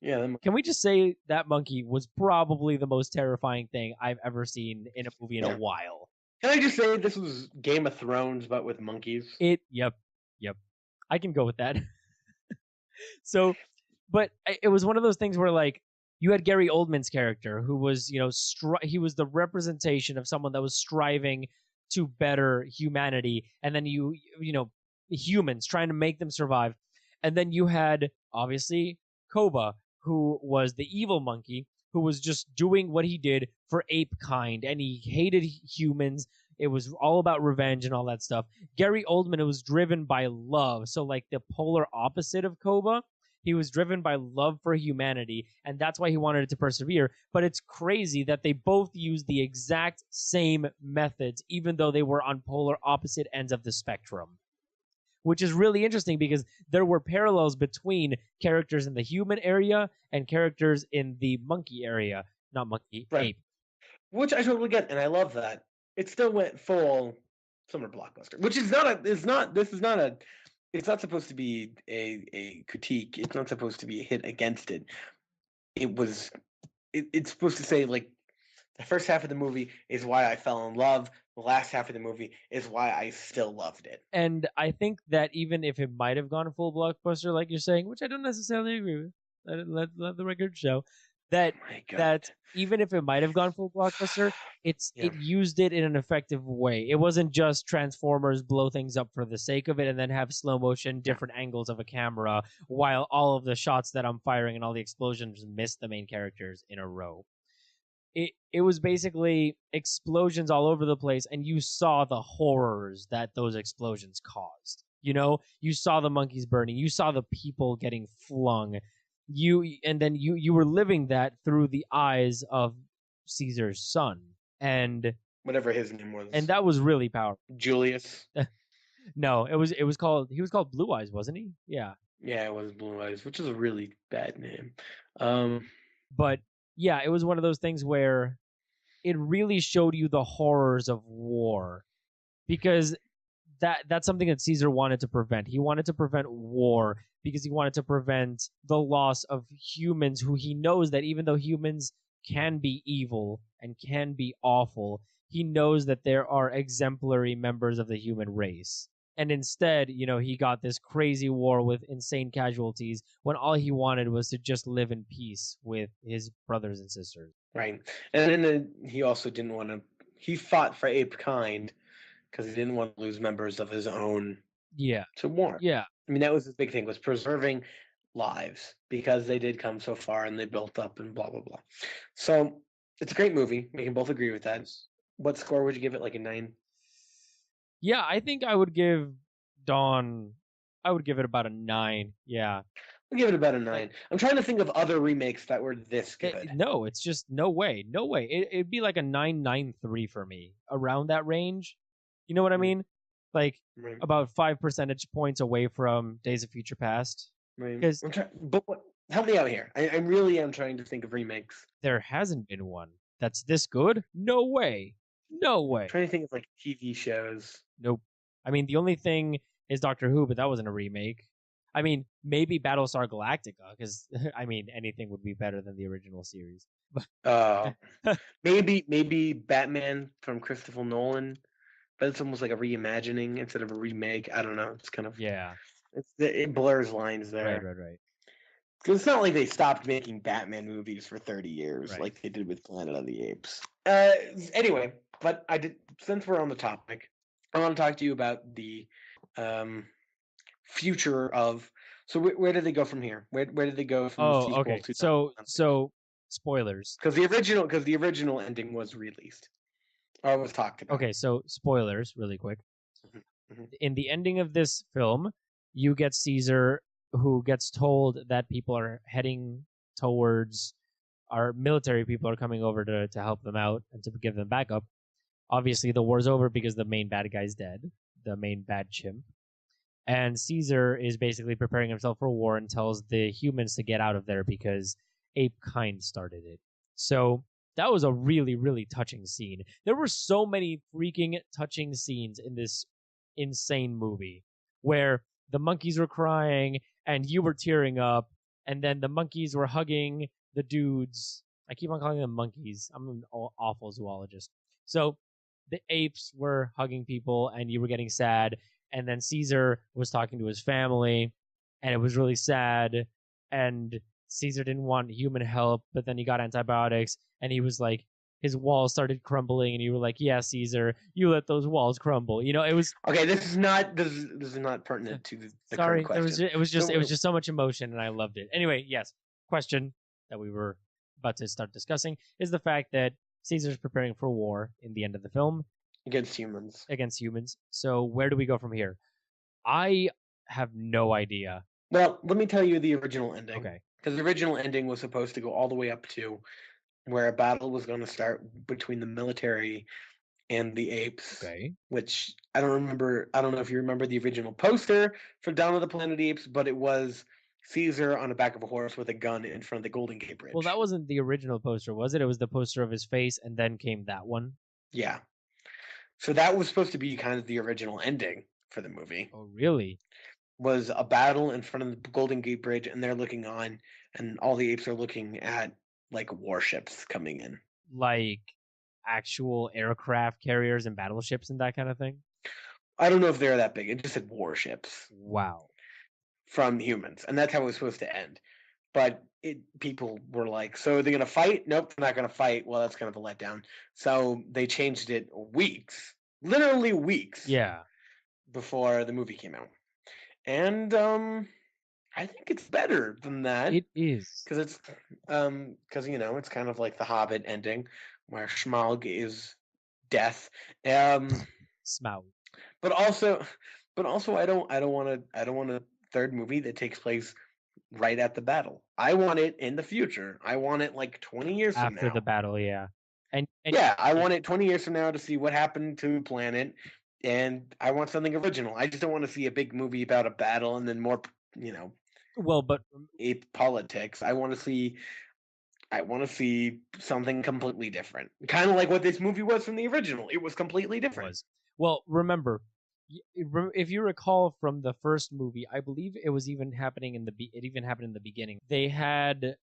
just say that monkey was probably the most terrifying thing I've ever seen in a movie in a while? Can I just say this was Game of Thrones, but with monkeys? Yep. I can go with that. So, but it was one of those things where, you had Gary Oldman's character, who was, he was the representation of someone that was striving to better humanity, and then humans, trying to make them survive. And then you had, obviously, Koba, who was the evil monkey, who was just doing what he did for ape kind, and he hated humans. It was all about revenge and all that stuff. Gary Oldman was driven by love, so the polar opposite of Koba. He was driven by love for humanity, and that's why he wanted it to persevere. But it's crazy that they both used the exact same methods, even though they were on polar opposite ends of the spectrum. Which is really interesting because there were parallels between characters in the human area and characters in the monkey area. Not monkey, ape. Which I totally get, and I love that. It still went full summer blockbuster, which is it's not supposed to be a critique. It's not supposed to be a hit against it. It's supposed to say, the first half of the movie is why I fell in love. The last half of the movie is why I still loved it. And I think that even if it might have gone full blockbuster, like you're saying, which I don't necessarily agree with, let the record show, that even if it might have gone full blockbuster, it used it in an effective way. It wasn't just Transformers blow things up for the sake of it and then have slow motion, different angles of a camera, while all of the shots that I'm firing and all the explosions miss the main characters in a row. It was basically explosions all over the place, and you saw the horrors that those explosions caused. You saw the monkeys burning, you saw the people getting flung. And then you were living that through the eyes of Caesar's son, and whatever his name was, and that was really powerful. Julius. No, he was called Blue Eyes, wasn't he? Yeah, it was Blue Eyes, which is a really bad name. But yeah, it was one of those things where it really showed you the horrors of war, because that's something that Caesar wanted to prevent. He wanted to prevent war because he wanted to prevent the loss of humans, who he knows that even though humans can be evil and can be awful, he knows that there are exemplary members of the human race. And instead, he got this crazy war with insane casualties when all he wanted was to just live in peace with his brothers and sisters. Right. And then he also didn't want to... He fought for ape kind because he didn't want to lose members of his own to war. Yeah. I mean, that was his big thing, was preserving lives, because they did come so far and they built up and blah, blah, blah. So it's a great movie. We can both agree with that. What score would you give it? A 9? Yeah, I think I would give Dawn I would give it about a 9. Yeah. I'll give it about a 9. I'm trying to think of other remakes that were this good. No, it's just no way. No way. It'd be like a 9.93 for me, around that range. You know what I mean? Like about 5 percentage points away from Days of Future Past. Because help me out here. I really am trying to think of remakes. There hasn't been one that's this good. No way. No way. I'm trying to think of like TV shows. Nope. I mean, the only thing is Doctor Who, but that wasn't a remake. I mean, maybe Battlestar Galactica, because I mean, anything would be better than the original series. Maybe Batman from Christopher Nolan, but it's almost like a reimagining instead of a remake. I don't know. It's kind of it blurs lines there. Right. Because it's not like they stopped making Batman movies for 30 years like they did with Planet of the Apes. Anyway, but since we're on the topic, I want to talk to you about the future of. So where did they go from here? Where did they go from the sequel to? So spoilers. Because the original ending was released, or was talked about. Okay, so spoilers, really quick. In the ending of this film, you get Caesar, who gets told that people are heading towards, our military people are coming over to help them out and to give them backup. Obviously, the war's over because the main bad guy's dead, the main bad chimp. And Caesar is basically preparing himself for war and tells the humans to get out of there because ape kind started it. So that was a really, really touching scene. There were so many freaking touching scenes in this insane movie where the monkeys were crying and you were tearing up, and then the monkeys were hugging the dudes. I keep on calling them monkeys. I'm an awful zoologist. So the apes were hugging people and you were getting sad, and then Caesar was talking to his family and it was really sad, and Caesar didn't want human help, but then he got antibiotics and he was like, his walls started crumbling, and you were like, "Yeah, Caesar, you let those walls crumble." You know, it was okay. This is not pertinent to the current question. It was just so much emotion, and I loved it. Anyway, yes. Question that we were about to start discussing is the fact that Caesar's preparing for war in the end of the film against humans. So where do we go from here? I have no idea. Well, let me tell you the original ending. Okay. Because the original ending was supposed to go all the way up to where a battle was going to start between the military and the apes. Okay. Which I don't know if you remember the original poster for Dawn of the Planet of the Apes, but it was Caesar on the back of a horse with a gun in front of the Golden Gate Bridge. Well, that wasn't the original poster, was it? It was the poster of his face, and then came that one. Yeah. So that was supposed to be kind of the original ending for the movie. Oh, really? Was a battle in front of the Golden Gate Bridge, and they're looking on, and all the apes are looking at like warships coming in, like actual aircraft carriers and battleships and that kind of thing. I don't know if they're that big. It just said warships. Wow. From humans, and that's how it was supposed to end. But people were like, "So they're gonna fight? Nope, they're not gonna fight." Well, that's kind of a letdown. So they changed it literally weeks. Yeah. Before the movie came out, and I think it's better than that. It is. Because it's it's kind of like the Hobbit ending where Smaug is death. Smaug. But also I don't want a third movie that takes place right at the battle. I want it in the future. I want it like 20 years from now. After the battle, yeah. And yeah, I want it 20 years from now to see what happened to the planet, and I want something original. I just don't want to see a big movie about a battle and then more, well, but ape politics. I want to see something completely different. Kind of like what this movie was from the original. It was completely different. Well, remember, if you recall from the first movie, I believe it was even happening it even happened in the beginning. They had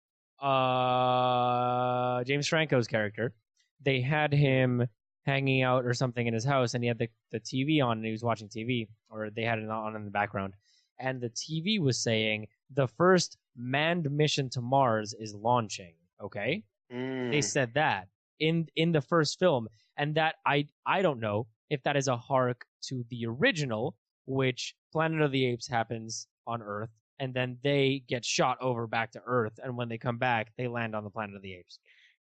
James Franco's character. They had him hanging out or something in his house, and he had the TV on, and he was watching TV, or they had it on in the background. And the TV was saying the first manned mission to Mars is launching. Okay, They said that in the first film, and that I don't know if that is a hark to the original, which Planet of the Apes happens on Earth, and then they get shot over back to Earth, and when they come back, they land on the Planet of the Apes.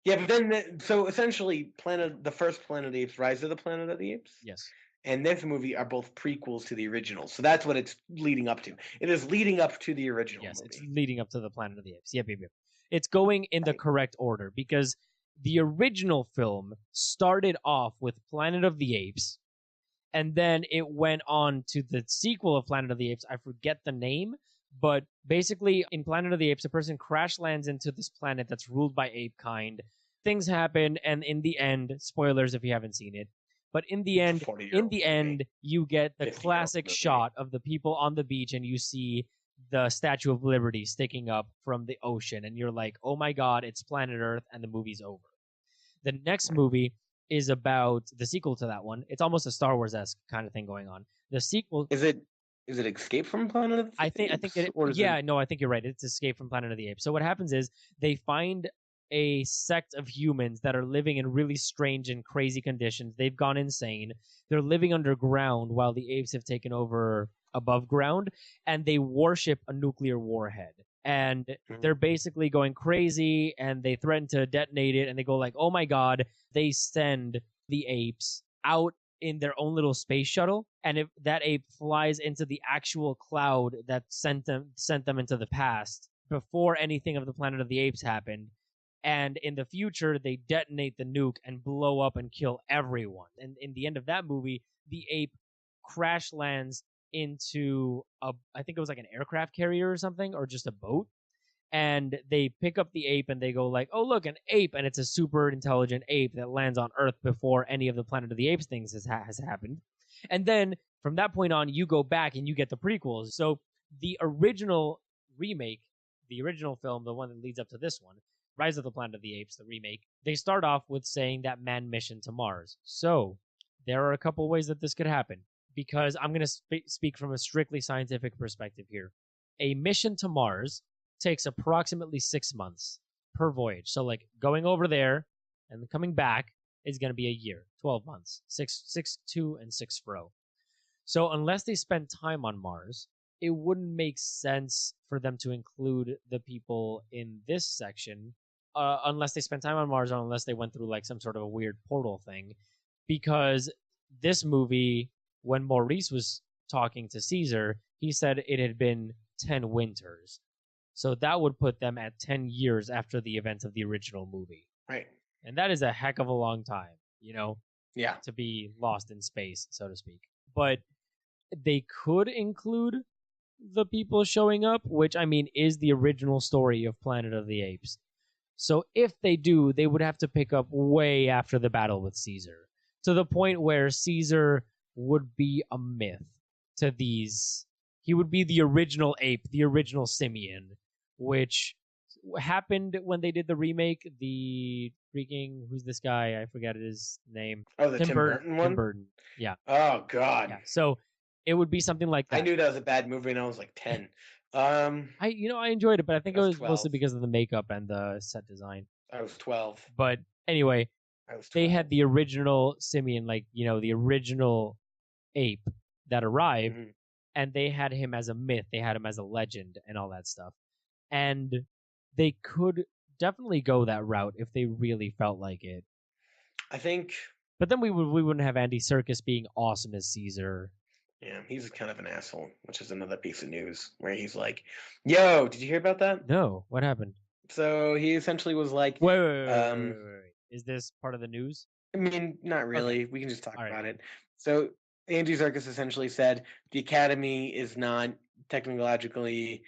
Yeah, but then so essentially, the first Planet of the Apes, Rise of the Planet of the Apes. Yes. and this movie are both prequels to the original. So that's what it's leading up to. It is leading up to the original movie. It's leading up to the Planet of the Apes. Yep. It's going in the correct order because the original film started off with Planet of the Apes, and then it went on to the sequel of Planet of the Apes. I forget the name, but basically in Planet of the Apes, a person crash lands into this planet that's ruled by ape kind. Things happen, and in the end, spoilers if you haven't seen it, but in the end, you get the classic shot of the people on the beach, and you see the Statue of Liberty sticking up from the ocean, and you're like, oh my god, it's planet Earth, and the movie's over. The next movie is about the sequel to that one. It's almost a Star Wars-esque kind of thing going on. The sequel is it Escape from Planet of the Apes? I think you're right. It's Escape from Planet of the Apes. So what happens is they find a sect of humans that are living in really strange and crazy conditions. They've gone insane. They're living underground while the apes have taken over above ground, and they worship a nuclear warhead. And they're basically going crazy, and they threaten to detonate it, and they go like, oh my god. They send the apes out in their own little space shuttle, and if that ape flies into the actual cloud that sent them into the past before anything of the Planet of the Apes happened, and in the future they detonate the nuke and blow up and kill everyone. And in the end of that movie, the ape crash lands into I think it was like an aircraft carrier or something, or just a boat, and they pick up the ape and they go like, oh look, an ape, and it's a super intelligent ape that lands on Earth before any of the Planet of the Apes things has happened. And then from that point on, you go back and you get the prequels. So the original remake, the original film, the one that leads up to this one, Rise of the Planet of the Apes, the remake, they start off with saying that manned mission to Mars. So there are a couple ways that this could happen, because I'm going to speak from a strictly scientific perspective here. A mission to Mars takes approximately 6 months per voyage. So like going over there and coming back is going to be a year, 12 months, 6 to and 6 fro. So unless they spend time on Mars, it wouldn't make sense for them to include the people in this section unless they spent time on Mars, or unless they went through like some sort of a weird portal thing. Because this movie, when Maurice was talking to Caesar, he said it had been 10 winters. So that would put them at 10 years after the events of the original movie. Right. And that is a heck of a long time, you know? Yeah. To be lost in space, so to speak. But they could include the people showing up, which, I mean, is the original story of Planet of the Apes. So if they do, they would have to pick up way after the battle with Caesar, to the point where Caesar would be a myth to these. He would be the original ape, the original simian, which happened when they did the remake. The freaking, who's this guy? I forget his name. Oh, the Tim Burton one? Tim Burton, yeah. Oh, God. Yeah. So it would be something like that. I knew that was a bad movie and I was like 10. I enjoyed it, but I think it was 12. mostly because of the makeup and the set design. I was 12. But anyway, they had the original simian, like, the original ape that arrived, and they had him as a myth. They had him as a legend and all that stuff. And they could definitely go that route if they really felt like it. I think. But then we wouldn't have Andy Serkis being awesome as Caesar. Yeah, he's kind of an asshole, which is another piece of news where he's like, yo, did you hear about that? No, what happened? So he essentially was like... Wait. Is this part of the news? I mean, not really. Okay. We can just talk about it. So Andy Serkis essentially said the Academy is not technologically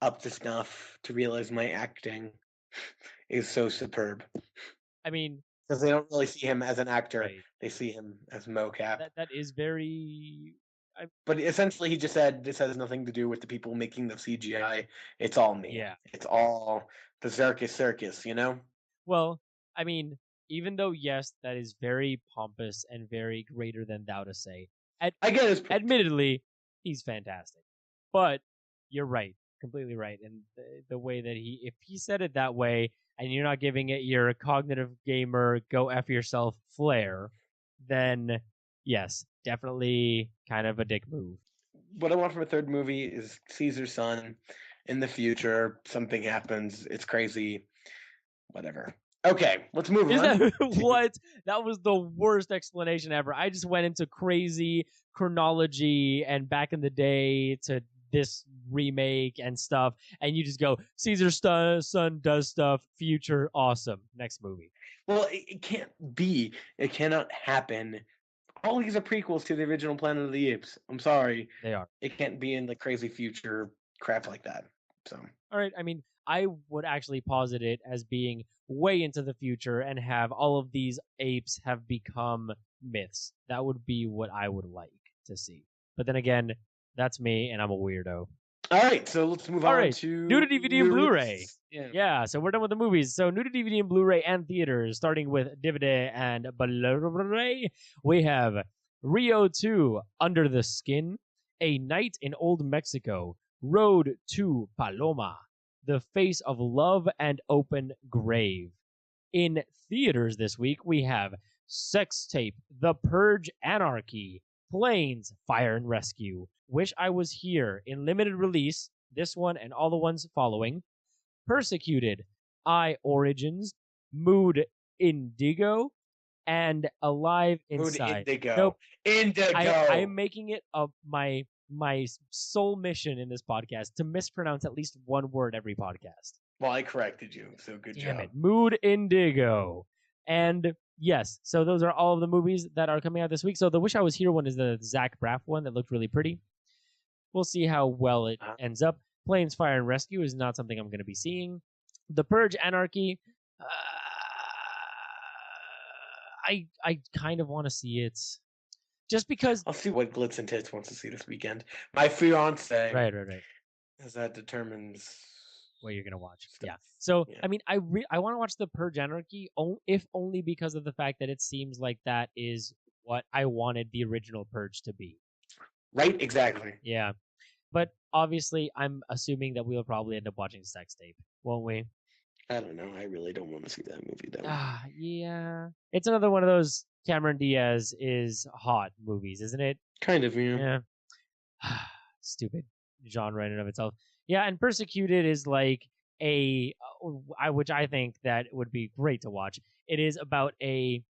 up to snuff to realize my acting is so superb. I mean... Because they don't really see him as an actor. Right. They see him as mocap. That is very... But essentially, he just said this has nothing to do with the people making the CGI. It's all me. Yeah. It's all the circus, you know? Well, I mean, even though, yes, that is very pompous and very greater than thou to say. I get his point. Admittedly, he's fantastic. But you're right. Completely right. And the way that if he said it that way, and you're not giving it your cognitive gamer, go F yourself flair, then... yes, definitely kind of a dick move. What I want from a third movie is Caesar's son. In the future, something happens. It's crazy. Whatever. Okay, let's move on. That what? That was the worst explanation ever. I just went into crazy chronology and back in the day to this remake and stuff, and you just go, Caesar's son does stuff, future, awesome. Next movie. Well, it can't be. It cannot happen. All these are prequels to the original Planet of the Apes. I'm sorry. They are. It can't be in the crazy future crap like that. So. All right. I mean, I would actually posit it as being way into the future and have all of these apes have become myths. That would be what I would like to see. But then again, that's me, and I'm a weirdo. All right, so let's move on to new to DVD and Blu-ray. Yeah, so we're done with the movies. So new to DVD and Blu-ray and theaters, starting with DVD and Blu-ray, we have Rio 2, Under the Skin, A Night in Old Mexico, Road to Paloma, The Face of Love and Open Grave. In theaters this week, we have Sex Tape, The Purge, Anarchy, Planes, Fire and Rescue, Wish I Was Here in limited release, this one and all the ones following, Persecuted, I Origins, Mood Indigo, and Alive Inside. Mood Indigo. Nope. Indigo. I am making it my sole mission in this podcast to mispronounce at least one word every podcast. Well, I corrected you, so good Damn job. It. Mood Indigo. And yes, so those are all of the movies that are coming out this week. So the Wish I Was Here one is the Zach Braff one that looked really pretty. We'll see how well it ends up. Planes, Fire, and Rescue is not something I'm going to be seeing. The Purge, Anarchy, I kind of want to see it. Just because... I'll see what Glitz and Tits wants to see this weekend. My fiance. Right. As that determines... what you're going to watch. Stuff. Yeah. So, yeah. I mean, I want to watch The Purge, Anarchy, if only because of the fact that it seems like that is what I wanted the original Purge to be. Right? Exactly. Yeah. But obviously, I'm assuming that we'll probably end up watching Sex Tape, won't we? I don't know. I really don't want to see that movie, though. Yeah. It's another one of those Cameron Diaz is hot movies, isn't it? Kind of, yeah. Stupid genre in and of itself. Yeah, and Persecuted is like which I think that would be great to watch. It is about a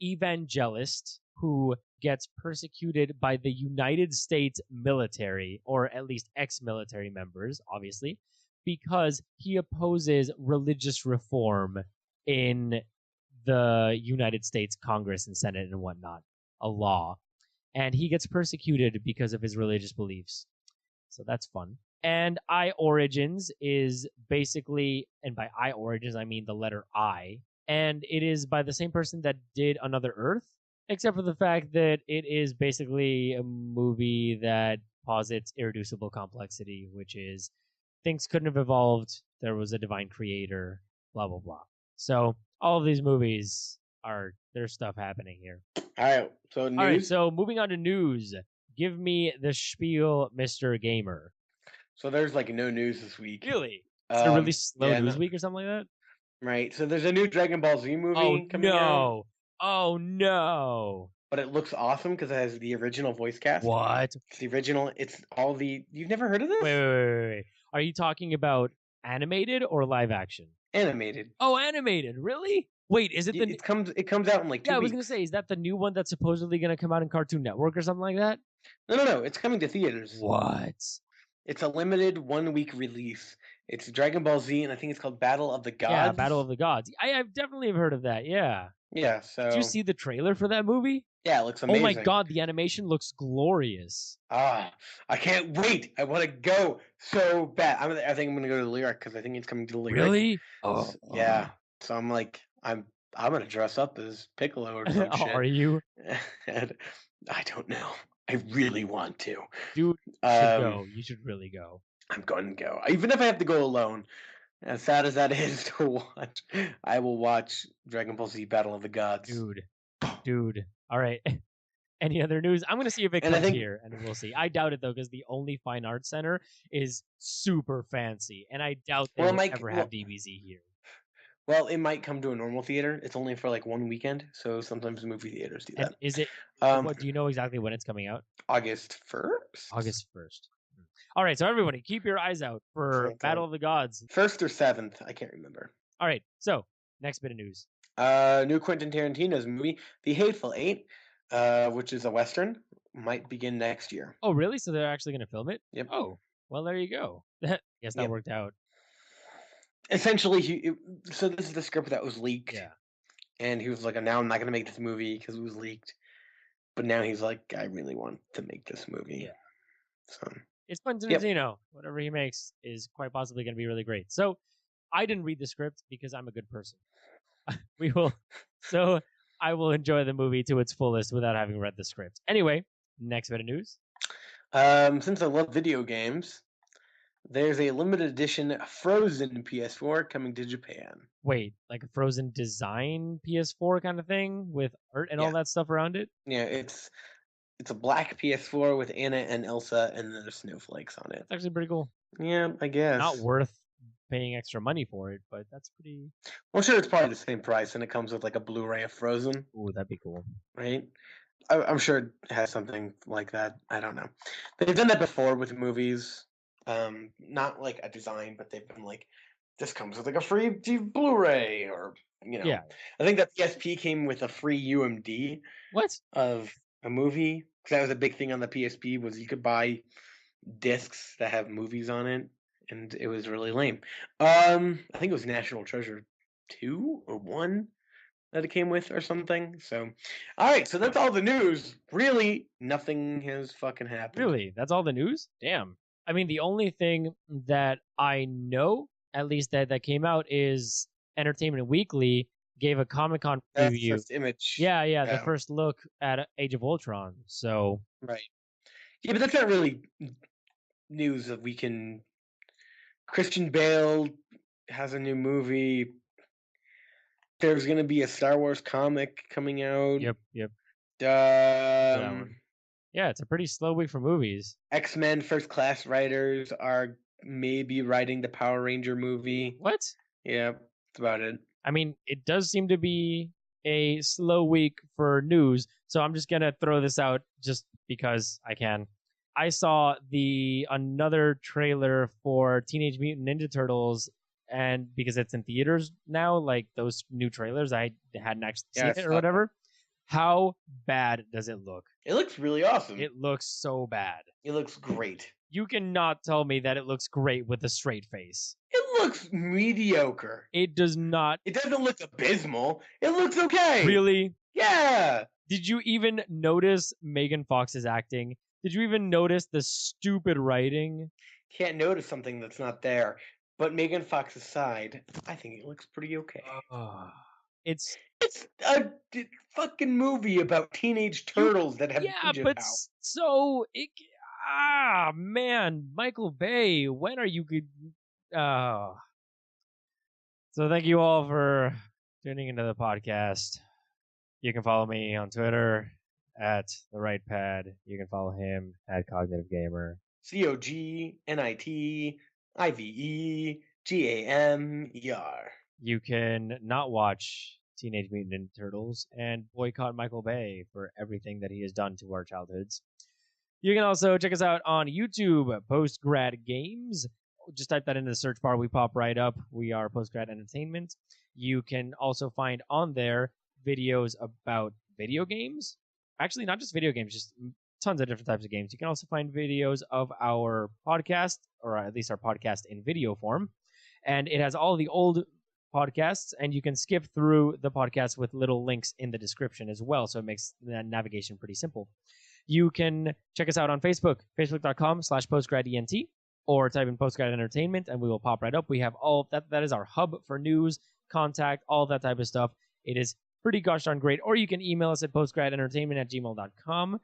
evangelist who gets persecuted by the United States military, or at least ex-military members, obviously, because he opposes religious reform in the United States Congress and Senate and whatnot, a law. And he gets persecuted because of his religious beliefs. So that's fun. And I Origins is basically, and by I Origins, I mean the letter I, and it is by the same person that did Another Earth, except for the fact that it is basically a movie that posits irreducible complexity, which is things couldn't have evolved, there was a divine creator, blah, blah, blah. So all of these movies there's stuff happening here. All right, so news? All right, so moving on to news. Give me the spiel, Mr. Gamer. So there's like no news this week. Really? Is it a really slow news week or something like that? Right. So there's a new DragonBall Z movie coming out. Oh, no. But it looks awesome because it has the original voice cast. What? It's the original. It's all the... You've never heard of this? Wait. Are you talking about animated or live action? Animated. Oh, animated. Really? Wait, is it the... It comes out in like 2 weeks. Yeah, I was going to say, is that the new one that's supposedly going to come out in Cartoon Network or something like that? No. It's coming to theaters. What? It's a limited 1 week release. It's Dragon Ball Z, and I think it's called Battle of the Gods. Yeah, Battle of the Gods. I've definitely heard of that, yeah. Yeah, so... Did you see the trailer for that movie? Yeah, it looks amazing. Oh my god, the animation looks glorious. I can't wait. I want to go so bad. I think I'm going to go to the Lyric because I think it's coming to the Lyric. Really? Oh. Yeah. So I'm like, I'm going to dress up as Piccolo or some shit. Are you? And I don't know. I really want to. Dude, you should go. You should really go. I'm going to go. Even if I have to go alone, as sad as that is to watch, I will watch Dragon Ball Z Battle of the Gods. Dude. All right. Any other news? I'm going to see if it comes here, and we'll see. I doubt it, though, because the Only Fine Arts Center is super fancy, and I doubt they will ever have DBZ here. Well, it might come to a normal theater. It's only for like 1 weekend, so sometimes movie theaters do that. And is it? What do you know exactly when it's coming out? August 1st. August 1st. All right, so everybody, keep your eyes out for Battle of the Gods. 1st or 7th, I can't remember. All right, so Next bit of news. New Quentin Tarantino's movie, The Hateful Eight, which is a Western, might begin next year. Oh, really? So they're actually going to film it? Yep. Oh, well, there you go. Guess that worked out. Essentially, so this is the script that was leaked. Yeah. And he was like, now I'm not going to make this movie because it was leaked. But now he's like, I really want to make this movie. Yeah. So it's Quentin Tarantino. Whatever he makes is quite possibly going to be really great. So I didn't read the script because I'm a good person. So I will enjoy the movie to its fullest without having read the script. Anyway, next bit of news. Since I love video games, there's a limited edition Frozen PS4 coming to Japan. Wait, like a Frozen design PS4 kind of thing with art and all that stuff around it? Yeah, it's a black PS4 with Anna and Elsa and there's snowflakes on it. It's actually pretty cool. Yeah, I guess. Not worth paying extra money for it, but that's pretty... Well, I'm sure it's probably the same price and it comes with like a Blu-ray of Frozen. Ooh, that'd be cool. Right? I'm sure it has something like that. I don't know. They've done that before with movies. Not like a design, but they've been like, this comes with like a free Blu-ray or, Yeah. I think that PSP came with a free UMD. What? Of a movie. Because that was a big thing on the PSP was you could buy discs that have movies on it. And it was really lame. I think it was National Treasure 2 or 1 that it came with or something. So, all right. So that's all the news. Really, nothing has fucking happened. Really? That's all the news? Damn. I mean, the only thing that I know, at least that came out, is Entertainment Weekly gave a Comic-Con preview. First image. Yeah, the first look at Age of Ultron. So right. Yeah, but that's not really news that we can... Christian Bale has a new movie. There's going to be a Star Wars comic coming out. Yep. Yeah, it's a pretty slow week for movies. X-Men First Class writers are maybe writing the Power Ranger movie. What? Yeah, that's about it. I mean, it does seem to be a slow week for news, so I'm just going to throw this out just because I can. I saw another trailer for Teenage Mutant Ninja Turtles, and because it's in theaters now, like those new trailers, I hadn't actually seen it or whatever. How bad does it look? It looks really awesome. It looks so bad. It looks great. You cannot tell me that it looks great with a straight face. It looks mediocre. It does not. It doesn't look abysmal. It looks okay. Really? Yeah. Did you even notice Megan Fox's acting? Did you even notice the stupid writing? Can't notice something that's not there. But Megan Fox aside, I think it looks pretty okay. It's a fucking movie about teenage turtles that have ninja but power. So man, Michael Bay, when are you good? So thank you all for tuning into the podcast. You can follow me on Twitter at The Right Pad. You can follow him at CognitiveGamer. CognitiveGamer. You can not watch Teenage Mutant Ninja Turtles and boycott Michael Bay for everything that he has done to our childhoods. You can also check us out on YouTube, PostGrad Games. Just type that into the search bar. We pop right up. We are PostGrad Entertainment. You can also find on there videos about video games. Actually, not just video games, just tons of different types of games. You can also find videos of our podcast, or at least our podcast in video form. And it has all the old podcasts, and you can skip through the podcast with little links in the description as well. So it makes the navigation pretty simple. You can check us out on Facebook, facebook.com/postgradent, or type in PostGrad Entertainment, and we will pop right up. We have all that. That is our hub for news, contact, all that type of stuff. It is pretty gosh darn great. Or you can email us at postgradentertainment@gmail.com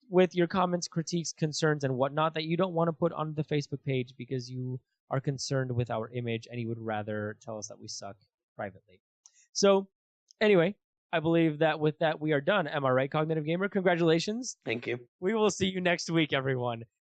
with your comments, critiques, concerns, and whatnot that you don't want to put on the Facebook page because you are concerned with our image and you would rather tell us that we suck privately. So, anyway, I believe that with that we are done. Am I right, Cognitive Gamer? Congratulations. Thank you. We will see you next week, everyone.